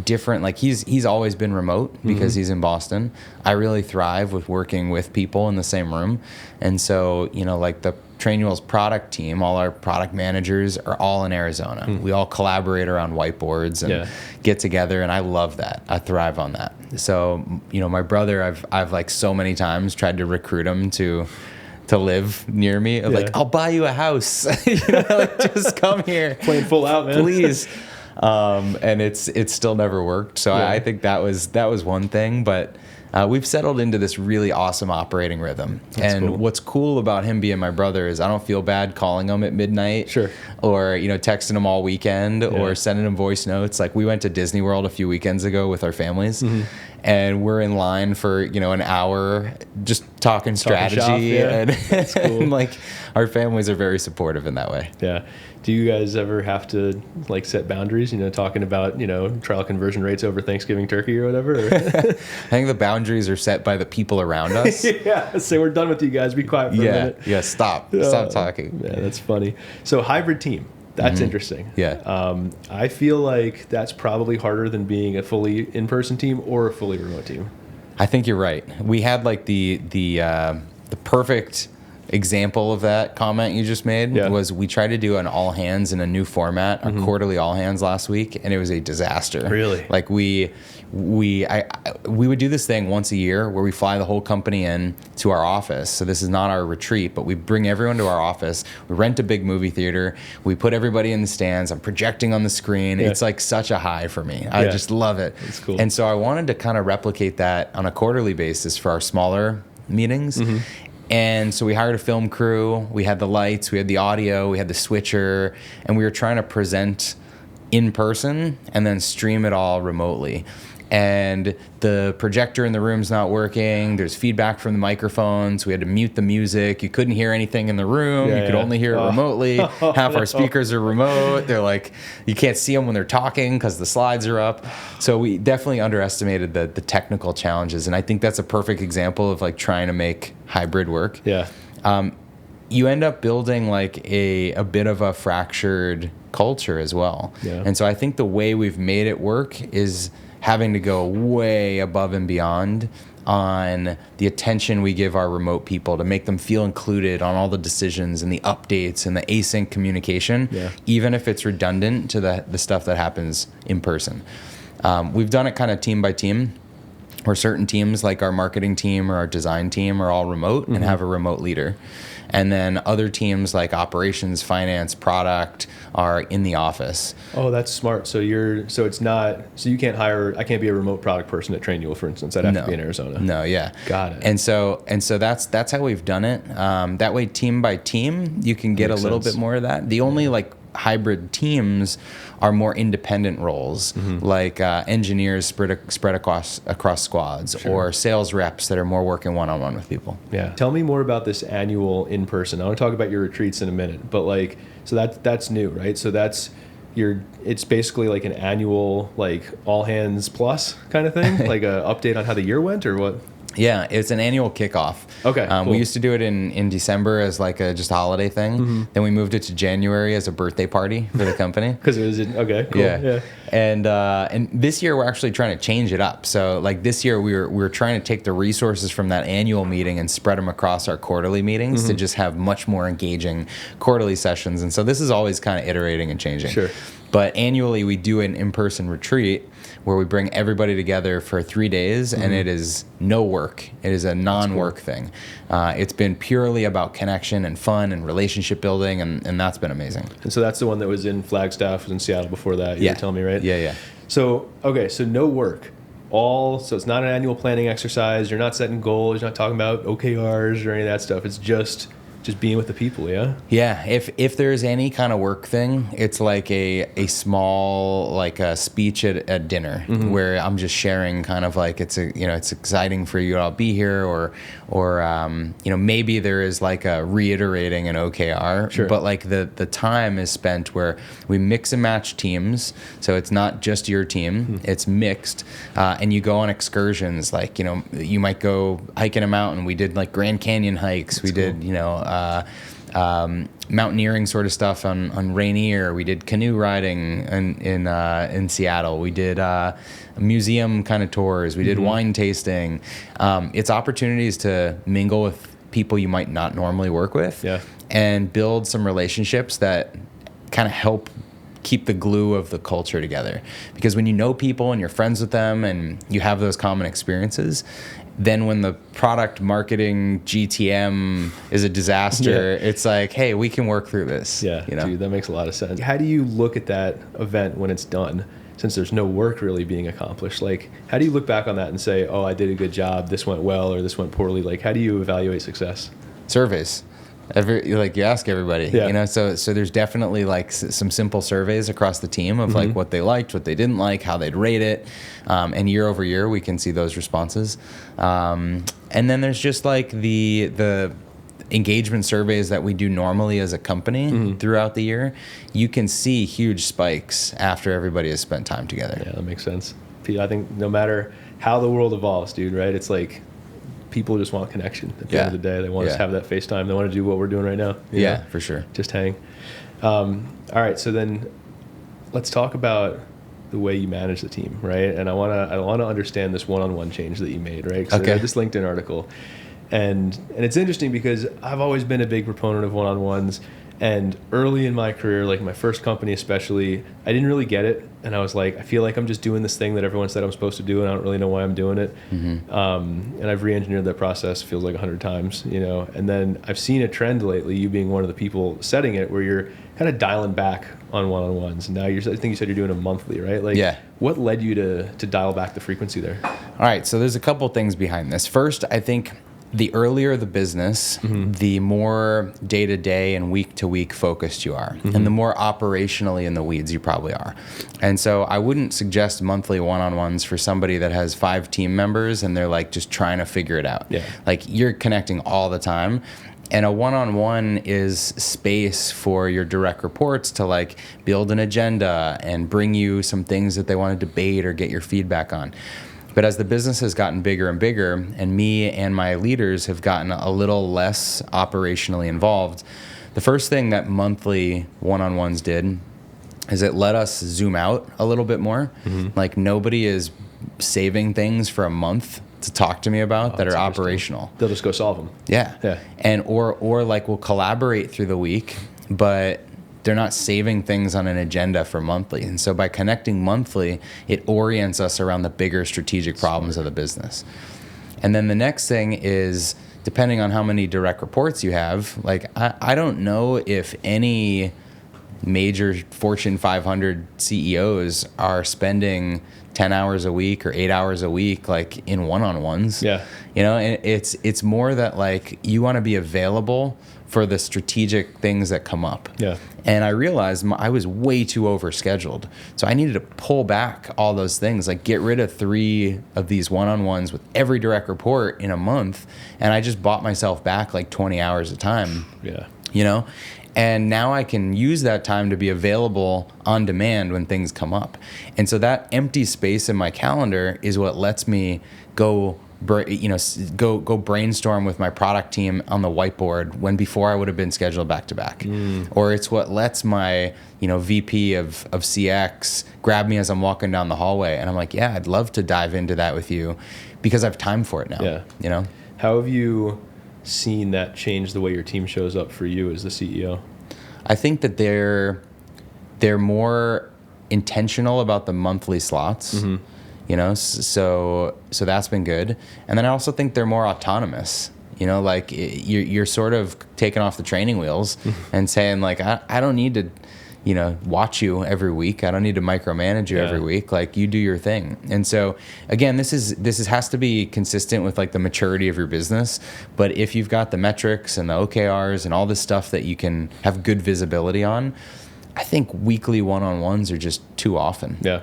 different, like he's always been remote because he's in Boston. I really thrive with working with people in the same room. And so, like the Trainual's product team, all our product managers are all in Arizona. We all collaborate around whiteboards and get together, and I love that. I thrive on that. So, my brother, I've like so many times tried to recruit him to live near me. Like, I'll buy you a house. Like, just come here. Playing full out, man. Please. And it's still never worked. So I think that was one thing, but we've settled into this really awesome operating rhythm. That's cool. What's cool about him being my brother is I don't feel bad calling him at midnight or, texting him all weekend or sending him voice notes. Like we went to Disney World a few weekends ago with our families and we're in line for, an hour just talking strategy. That's cool. And like our families are very supportive in that way. Yeah. Do you guys ever have to like set boundaries, talking about, trial conversion rates over Thanksgiving turkey or whatever? Or? I think the boundaries are set by the people around us. So we're done with you guys. Be quiet for a minute. Yeah, stop talking. Yeah, that's funny. So hybrid team. That's interesting. Yeah. I feel like that's probably harder than being a fully in-person team or a fully remote team. I think you're right. We had like the perfect example of that comment you just made was we tried to do an all hands in a new format, a quarterly all hands last week, and it was a disaster. Really? Like we would do this thing once a year where we fly the whole company in to our office. So this is not our retreat, but we bring everyone to our office. We rent a big movie theater. We put everybody in the stands. I'm projecting on the screen. It's like such a high for me. I just love it. That's cool. And so I wanted to kind of replicate that on a quarterly basis for our smaller meetings. And so we hired a film crew, we had the lights, we had the audio, we had the switcher, and we were trying to present in person and then stream it all remotely. and the projector in the room's not working. There's feedback from the microphones. We had to mute the music. You couldn't hear anything in the room. You could only hear it remotely. Half our speakers are remote. They're like, you can't see them when they're talking because the slides are up. So we definitely underestimated the technical challenges. And I think that's a perfect example of like trying to make hybrid work. Yeah. You end up building like a bit of a fractured culture as well. Yeah. And so I think the way we've made it work is having to go way above and beyond on the attention we give our remote people to make them feel included on all the decisions and the updates and the async communication, even if it's redundant to the stuff that happens in person. We've done it kind of team by team, where certain teams like our marketing team or our design team are all remote and have a remote leader. And then other teams like operations, finance, product are in the office. Oh, that's smart. So it's not, so you can't I can't be a remote product person at Trainual, for instance. I'd have to be in Arizona. No, yeah. Got it. And so that's how we've done it. That way, team by team, you can get a little bit more of that. The only like hybrid teams are more independent roles, like engineers spread across squads, or sales reps that are more working one-on-one with people. Yeah. Tell me more about this annual in-person. I want to talk about your retreats in a minute, but like, so that's new, right? So it's basically like an annual, like all hands plus kind of thing, like a update on how the year went or what? Yeah, it's an annual kickoff. Okay, cool. We used to do it in December as like just a holiday thing. Then we moved it to January as a birthday party for the company. Because it was okay, cool. Yeah. And this year we're actually trying to change it up. So like this year we're trying to take the resources from that annual meeting and spread them across our quarterly meetings to just have much more engaging quarterly sessions. And so this is always kind of iterating and changing. Sure. But annually we do an in-person retreat where we bring everybody together for 3 days, and it is no work. It is a non-work thing. It's been purely about connection and fun and relationship building, and that's been amazing. And so that's the one that was in Flagstaff, was in Seattle before that. You were telling me, right? Yeah. So, okay, so no work. So it's not an annual planning exercise. You're not setting goals. You're not talking about OKRs or any of that stuff. It's just being with the people, yeah? Yeah, if there's any kind of work thing, it's like a small, like a speech at dinner where I'm just sharing kind of like it's exciting for you to all be here, or maybe there is like a reiterating an OKR, but like the time is spent where we mix and match teams, so it's not just your team, it's mixed, and you go on excursions, like, you might go hiking a mountain. We did like Grand Canyon hikes. We did, mountaineering sort of stuff on Rainier. We did canoe riding in Seattle. We did museum kind of tours. We did wine tasting. It's opportunities to mingle with people you might not normally work with, and build some relationships that kind of help keep the glue of the culture together. Because when you know people and you're friends with them and you have those common experiences, then when the product marketing GTM is a disaster, it's like, hey, we can work through this. Yeah, dude, that makes a lot of sense. How do you look at that event when it's done, since there's no work really being accomplished? Like, how do you look back on that and say, oh, I did a good job, this went well, or this went poorly? Like, how do you evaluate success? Surveys. You ask everybody, so there's definitely like some simple surveys across the team of like what they liked, what they didn't like, how they'd rate it, and year over year we can see those responses, and then there's just like the engagement surveys that we do normally as a company throughout the year. You can see huge spikes after everybody has spent time together. Yeah, that makes sense. I think no matter how the world evolves, dude, right? It's like, people just want connection at the end of the day. They want us to have that FaceTime. They want to do what we're doing right now. You know? For sure. Just hang. All right. So then let's talk about the way you manage the team, right? And I want to understand this one-on-one change that you made, right? Because I read this LinkedIn article, and it's interesting because I've always been a big proponent of one-on-ones. And early in my career, like my first company especially, I didn't really get it. And I was like, I feel like I'm just doing this thing that everyone said I'm supposed to do, and I don't really know why I'm doing it. And I've re-engineered that process, feels like 100 times, And then I've seen a trend lately, you being one of the people setting it, where you're kind of dialing back on one-on-ones. And now I think you said you're doing them monthly, right? Like, what led you to dial back the frequency there? All right, so there's a couple things behind this. First, I think the earlier the business, the more day-to-day and week-to-week focused you are, and the more operationally in the weeds you probably are. And so I wouldn't suggest monthly one-on-ones for somebody that has 5 team members and they're like just trying to figure it out. Yeah. Like you're connecting all the time. And a one-on-one is space for your direct reports to like build an agenda and bring you some things that they want to debate or get your feedback on. But as the business has gotten bigger and bigger, and me and my leaders have gotten a little less operationally involved, the first thing that monthly one-on-ones did is it let us zoom out a little bit more. Like nobody is saving things for a month to talk to me about that are operational. They'll just go solve them. Yeah. And or like we'll collaborate through the week, but they're not saving things on an agenda for monthly. And so by connecting monthly, it orients us around the bigger strategic problems of the business. And then the next thing is, depending on how many direct reports you have, like I don't know if any major Fortune 500 CEOs are spending 10 hours a week or 8 hours a week, like in one-on-ones. Yeah. You know, and it's more that like you want to be available for the strategic things that come up. Yeah. And I realized I was way too overscheduled. So I needed to pull back all those things, like get rid of 3 of these one-on-ones with every direct report in a month. And I just bought myself back like 20 hours a time. Yeah. You know? And now I can use that time to be available on demand when things come up. And so that empty space in my calendar is what lets me go brainstorm with my product team on the whiteboard when before I would have been scheduled back to back. Or it's what lets my, VP of CX grab me as I'm walking down the hallway. And I'm like, yeah, I'd love to dive into that with you because I have time for it now. Yeah. How have you seen that change the way your team shows up for you as the CEO? I think that they're more intentional about the monthly slots. So that's been good. And then I also think they're more autonomous. Like you're sort of taking off the training wheels and saying like, I don't need to, watch you every week. I don't need to micromanage you every week. Like you do your thing. And so again, this has to be consistent with like the maturity of your business. But if you've got the metrics and the OKRs and all this stuff that you can have good visibility on, I think weekly one-on-ones are just too often. Yeah,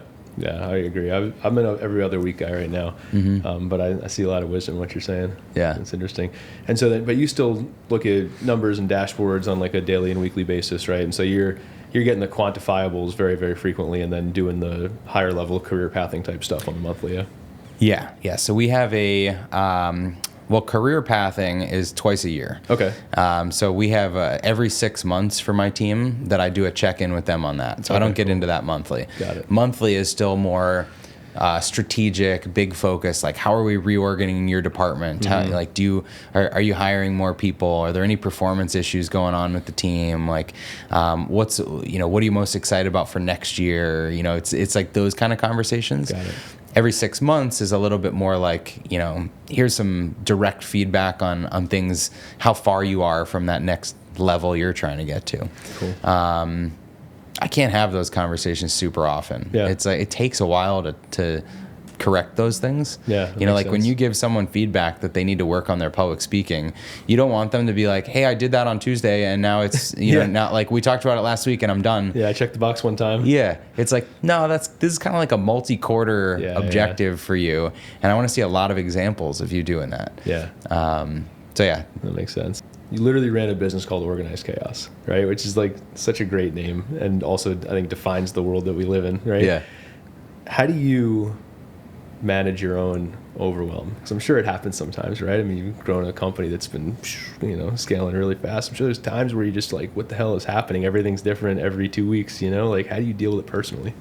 I agree. I'm in every other week guy right now, but I see a lot of wisdom in what you're saying. Yeah, it's interesting. And so, but you still look at numbers and dashboards on like a daily and weekly basis, right? And so you're getting the quantifiables very, very frequently, and then doing the higher level career pathing type stuff on the monthly. Yeah. So we have a career pathing is twice a year. Okay. So we have every 6 months for my team that I do a check-in with them on that. So I don't get into that monthly. Got it. Monthly is still more strategic, big focus. Like, how are we reorganizing your department? How, like, are you hiring more people? Are there any performance issues going on with the team? Like, what are you most excited about for next year? It's like those kind of conversations. Got it. Every 6 months is a little bit more like, here's some direct feedback on things, how far you are from that next level you're trying to get to. Cool. I can't have those conversations super often. Yeah. It's like, it takes a while to correct those things. Yeah. Like when you give someone feedback that they need to work on their public speaking, you don't want them to be like, hey, I did that on Tuesday and now it's, now like we talked about it last week and I'm done. Yeah. I checked the box one time. Yeah. It's like, no, this is kind of like a multi-quarter objective for you. And I want to see a lot of examples of you doing that. Yeah. That makes sense. You literally ran a business called Organized Chaos, right? Which is like such a great name and also I think defines the world that we live in, right? Yeah. How do you manage your own overwhelm? Because I'm sure it happens sometimes, right? I mean, you've grown a company that's been, scaling really fast. I'm sure there's times where you're just like, what the hell is happening? Everything's different every 2 weeks, Like, how do you deal with it personally?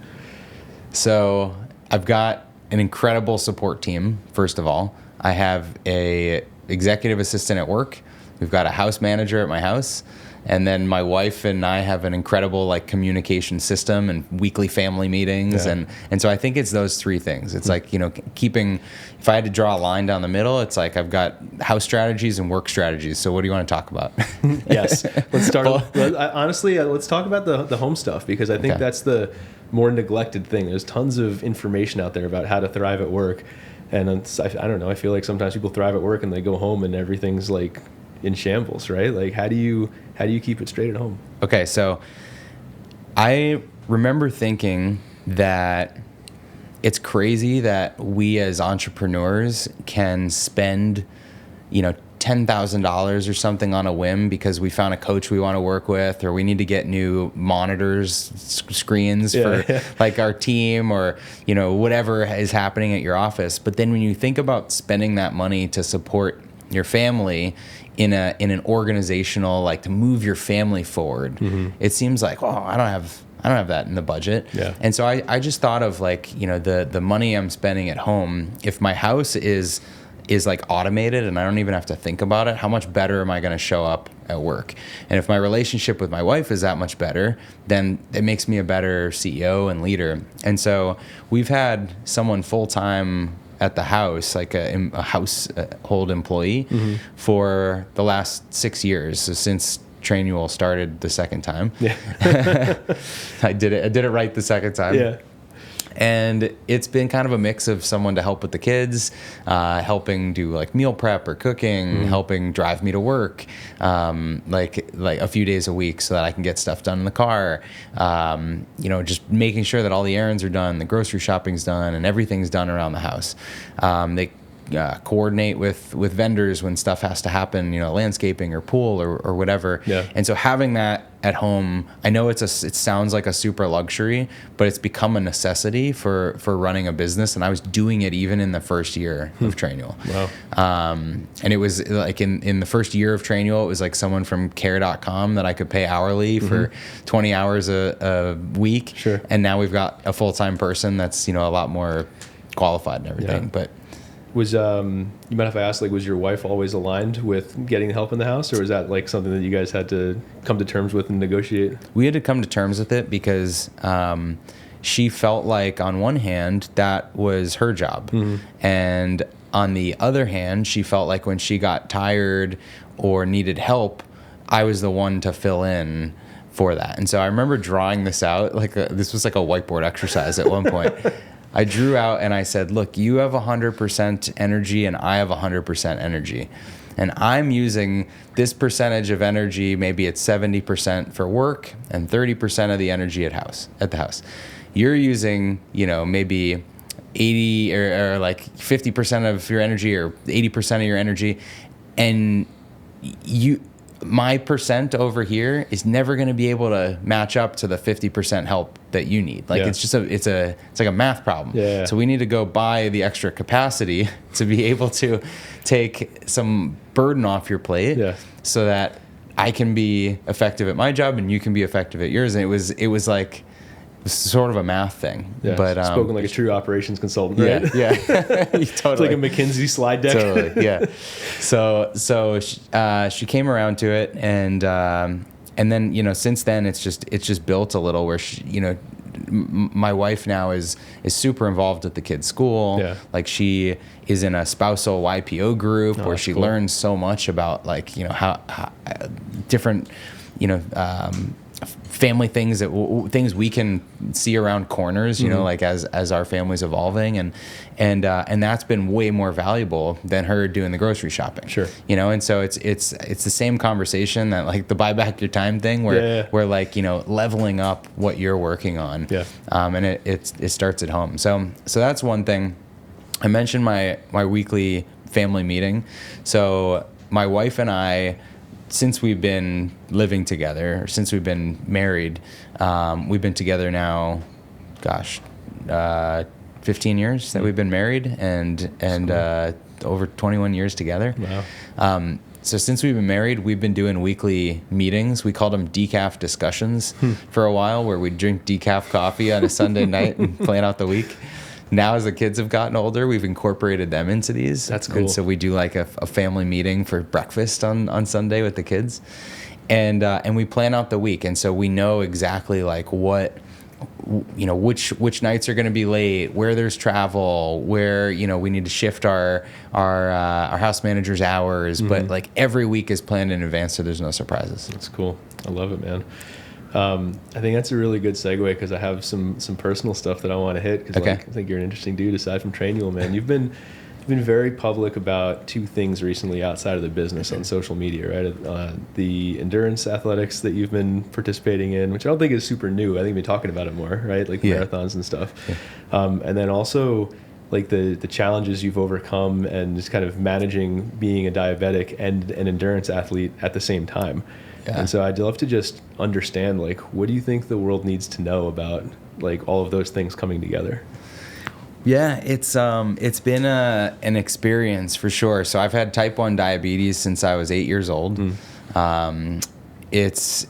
So I've got an incredible support team, first of all. I have a executive assistant at work. We've got a house manager at my house. And then my wife and I have an incredible like communication system and weekly family meetings. Yeah. And so I think it's those 3 things. It's like, keeping, if I had to draw a line down the middle, it's like I've got house strategies and work strategies. So what do you want to talk about? Yes. Let's start. Honestly, let's talk about the home stuff because I think that's the more neglected thing. There's tons of information out there about how to thrive at work. And I don't know, I feel like sometimes people thrive at work and they go home and everything's like in shambles, right? Like how do you keep it straight at home? Okay, so I remember thinking that it's crazy that we as entrepreneurs can spend, $10,000 or something on a whim because we found a coach we want to work with, or we need to get new monitors, screens for like our team, or whatever is happening at your office. But then when you think about spending that money to support your family in an organizational, like to move your family forward, it seems like, I don't have that in the budget. Yeah. And so I just thought of like, the money I'm spending at home, if my house is like automated and I don't even have to think about it, how much better am I going to show up at work? And if my relationship with my wife is that much better, then it makes me a better CEO and leader. And so we've had someone full-time at the house, like a household employee, for the last 6 years, so since Trainual started the second time. Yeah. I did it right the second time. Yeah. And it's been kind of a mix of someone to help with the kids, helping do like meal prep or cooking, helping drive me to work, like a few days a week so that I can get stuff done in the car. Just making sure that all the errands are done, the grocery shopping's done, and everything's done around the house. They coordinate with vendors when stuff has to happen, landscaping or pool or whatever. Yeah. And so having that at home, I know it sounds like a super luxury, but it's become a necessity for running a business. And I was doing it even in the first year of Trainual. Wow. And it was like in the first year of Trainual, it was like someone from care.com that I could pay hourly for 20 hours a week. Sure. And now we've got a full-time person that's, a lot more qualified and everything. Yeah. But Was you mind if I ask, like, was your wife always aligned with getting help in the house, or was that like something that you guys had to come to terms with and negotiate? We had to come to terms with it because she felt like on one hand that was her job, and on the other hand she felt like when she got tired or needed help, I was the one to fill in for that. And so I remember drawing this out, this was like a whiteboard exercise at one point. I drew out and I said, look, you have 100% energy and I have 100% energy. And I'm using this percentage of energy, maybe it's 70% for work and 30% of the energy at the house. You're using, maybe 80 or like 50% of your energy or 80% of your energy. And my percent over here is never going to be able to match up to the 50% help that you need. Like it's like a math problem. Yeah. So we need to go buy the extra capacity to be able to take some burden off your plate, so that I can be effective at my job and you can be effective at yours. And it was like sort of a math thing. Yeah. But spoken like a true operations consultant, right? Yeah. Totally. It's like a McKinsey slide deck. Totally. Yeah. So she came around to it, and then since then it's just built a little where my wife now is super involved at the kids' school. Yeah. Like she is in a spousal YPO group where she learns so much about how different family things things we can see around corners, like as our family's evolving, and that's been way more valuable than her doing the grocery shopping. Sure. And so it's the same conversation that like the buy back your time thing where like leveling up what you're working on. Yeah. And it starts at home. So that's one thing. I mentioned my weekly family meeting. So my wife and I, since we've been living together, or since we've been married, we've been together now, 15 years that we've been married, and over 21 years together. Wow. So since we've been married, we've been doing weekly meetings. We called them decaf discussions for a while, where we'd drink decaf coffee on a Sunday night and plan out the week. Now, as the kids have gotten older, we've incorporated them into these. That's cool. And so we do like a family meeting for breakfast on Sunday with the kids, and we plan out the week. And so we know exactly like what, which nights are going to be late, where there's travel, where we need to shift our house manager's hours. But like every week is planned in advance, so there's no surprises. That's cool. I love it, man. I think that's a really good segue because I have some personal stuff that I want to hit. Because Okay. I think you're an interesting dude aside from Trainual, man. You've been very public about two things recently outside of the business on social media, right? The endurance athletics that you've been participating in, which I don't think is super new. I think you've been talking about it more, right? Like marathons and stuff. Yeah. And then also like the challenges you've overcome and just kind of managing being a diabetic and an endurance athlete at the same time. Yeah. And so I'd love to just understand, like, what do you think the world needs to know about like all of those things coming together? Yeah, it's been an experience for sure. So I've had type 1 diabetes since I was 8 years old. It's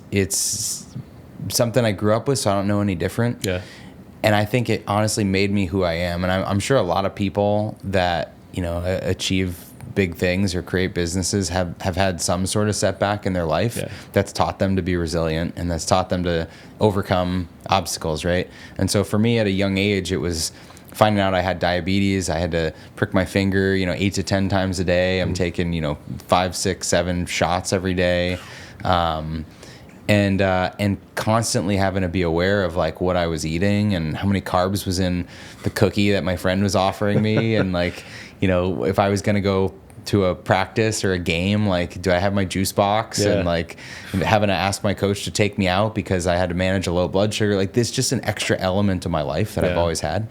something I grew up with, so I don't know any different. Yeah. And I think it honestly made me who I am. And I'm sure a lot of people that, achieve big things or create businesses have had some sort of setback in their life that's taught them to be resilient and that's taught them to overcome obstacles, right? And so for me at a young age, it was finding out I had diabetes. I had to prick my finger, 8 to 10 times a day. I'm taking, 5, 6, 7 shots every day. And constantly having to be aware of like what I was eating and how many carbs was in the cookie that my friend was offering me. And like, if I was going to go to a practice or a game, like, do I have my juice box? And like having to ask my coach to take me out because I had to manage a low blood sugar. Like this, just an extra element of my life that I've always had.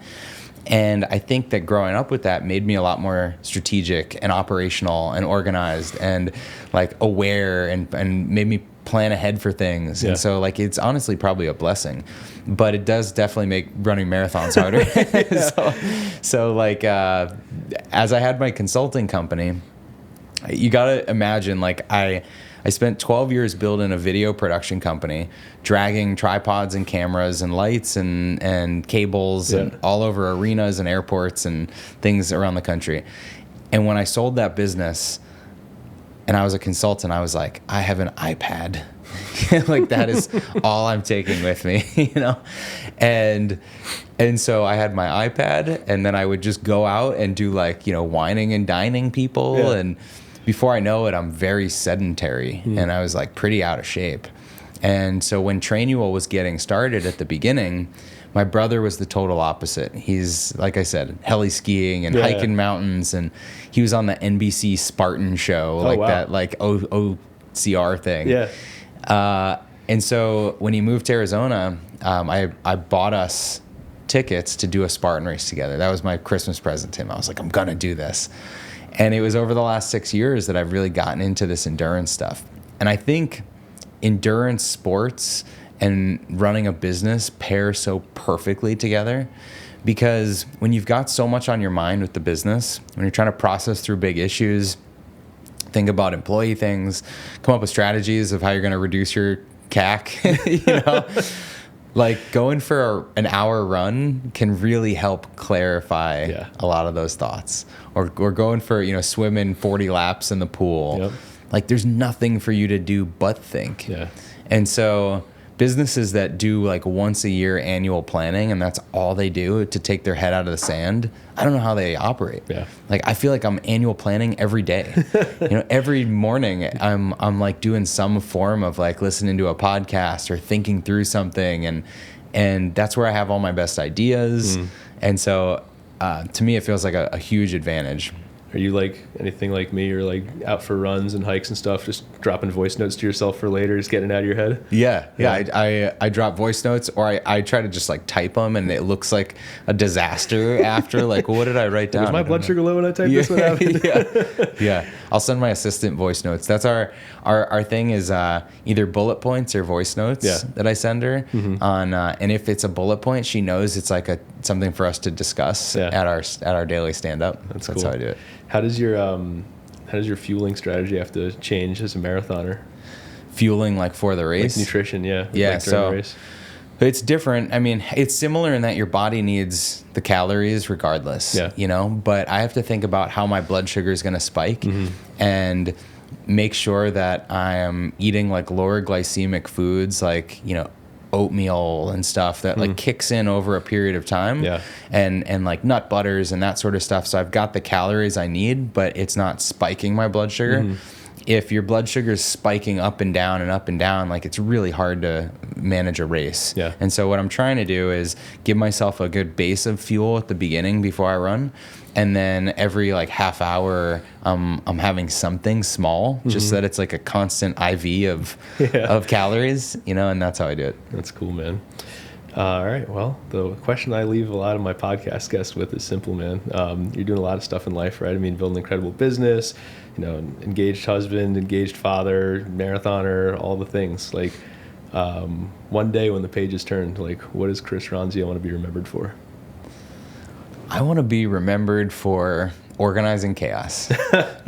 And I think that growing up with that made me a lot more strategic and operational and organized and like aware and made me plan ahead for things. And so like it's honestly probably a blessing, but it does definitely make running marathons harder. so like as I had my consulting company, you got to imagine like I spent 12 years building a video production company, dragging tripods and cameras and lights and cables and all over arenas and airports and things around the country. And when I sold that business and I was a consultant, I was like, I have an iPad. Like that is all I'm taking with me, And so I had my iPad and then I would just go out and do like, wining and dining people. And before I know it, I'm very sedentary and I was like pretty out of shape. And so when Trainual was getting started at the beginning, my brother was the total opposite. He's, like I said, heli skiing and hiking mountains, and he was on the NBC Spartan show, that like OCR thing. Yeah. And so when he moved to Arizona, I bought us tickets to do a Spartan race together. That was my Christmas present to him. I was like, I'm gonna do this. And it was over the last 6 years that I've really gotten into this endurance stuff. And I think endurance sports and running a business pair so perfectly together, because when you've got so much on your mind with the business, when you're trying to process through big issues, think about employee things, come up with strategies of how you're going to reduce your CAC, like going for an hour run can really help clarify a lot of those thoughts. Or going for, swimming 40 laps in the pool. Yep. Like there's nothing for you to do but think. Yeah. And so businesses that do like once a year annual planning and that's all they do to take their head out of the sand, I don't know how they operate. Yeah. Like I feel like I'm annual planning every day. Every morning I'm like doing some form of like listening to a podcast or thinking through something, and that's where I have all my best ideas. And so to me it feels like a huge advantage. Are you like anything like me? You're like out for runs and hikes and stuff, just dropping voice notes to yourself for later, just getting it out of your head? Yeah. I drop voice notes, or I try to just like type them, and it looks like a disaster after. Like, what did I write down? Was my blood sugar low when I typed this? What happened? Yeah. I'll send my assistant voice notes. That's our thing is either bullet points or voice notes that I send her on. And if it's a bullet point, she knows it's like something for us to discuss at our daily stand up. That's cool. How I do it. How does your fueling strategy have to change as a marathoner? Fueling like for the race? Like nutrition, yeah. Like during the race. It's different. I mean, it's similar in that your body needs the calories regardless, but I have to think about how my blood sugar is going to spike and make sure that I am eating like lower glycemic foods, like, oatmeal and stuff that like kicks in over a period of time, and like nut butters and that sort of stuff. So I've got the calories I need, but it's not spiking my blood sugar. if your blood sugar is spiking up and down, like it's really hard to manage a race. Yeah. And so what I'm trying to do is give myself a good base of fuel at the beginning before I run. And then every like half hour, I'm having something small, just so that it's like a constant IV of calories, you know, and that's how I do it. That's cool, man. All right. Well, the question I leave a lot of my podcast guests with is simple, man. You're doing a lot of stuff in life, right? I mean, building an incredible business, you know, engaged husband, engaged father, marathoner, all the things. Like, one day when the page is turned, like, what does Chris Ronzio want to be remembered for? I want to be remembered for organizing chaos.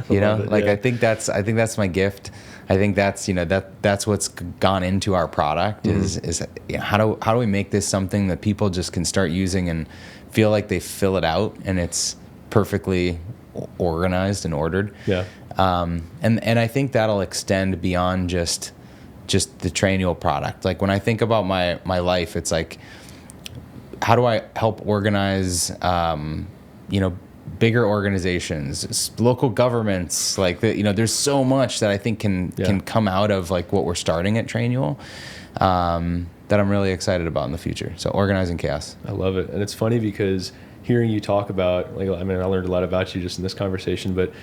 You know, like, I think that's my gift. I think that's, you know, that's what's gone into our product is you know, how do we make this something that people just can start using and feel like they fill it out and it's perfectly organized and ordered. Yeah. And I think that'll extend beyond just the Trainual product. Like when I think about my life, it's like, how do I help organize, you know, bigger organizations, local governments, like the, you know, there's so much that I think can come out of like what we're starting at Trainual, that I'm really excited about in the future. So organizing chaos. I love it. And it's funny because hearing you talk about, like, I mean, I learned a lot about you just in this conversation, but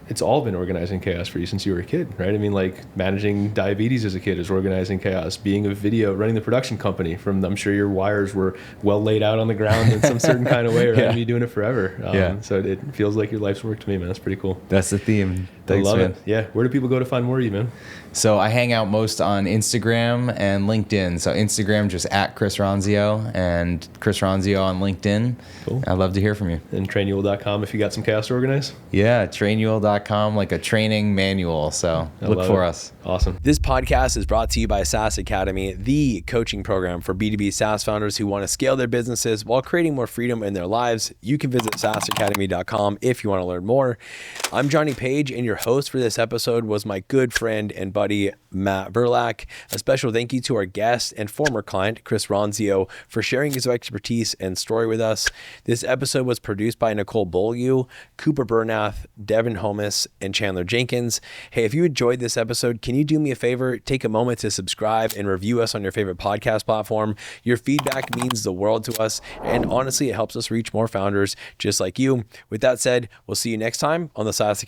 it's all been organizing chaos for you since you were a kid, right? I mean, like managing diabetes as a kid is organizing chaos. Being running the production company I'm sure your wires were well laid out on the ground in some certain kind of way, right? Yeah. You've been doing it forever. So it feels like your life's work to me, man. That's pretty cool. That's the theme. Thanks, I love man. it. Yeah. Where do people go to find more of you, man? So I hang out most on Instagram and LinkedIn. So Instagram just at Chris Ronzio and Chris Ronzio on LinkedIn. Cool. I'd love to hear from you. And Trainual.com if you got some chaos to organize. Yeah, Trainual.com, like a training manual. So look for us. Awesome. This podcast is brought to you by SaaS Academy, the coaching program for B2B SaaS founders who want to scale their businesses while creating more freedom in their lives. You can visit saasacademy.com if you want to learn more. I'm Johnny Page, and your host for this episode was my good friend and buddy, Matt Verlack. A special thank you to our guest and former client, Chris Ronzio, for sharing his expertise and story with us. This episode was produced by Nicole Beaulieu, Cooper Bernath, Devin Homus, and Chandler Jenkins. Hey, if you enjoyed this episode, can you do me a favor? Take a moment to subscribe and review us on your favorite podcast platform. Your feedback means the world to us, and honestly, it helps us reach more founders just like you. With that said, we'll see you next time on the SaaS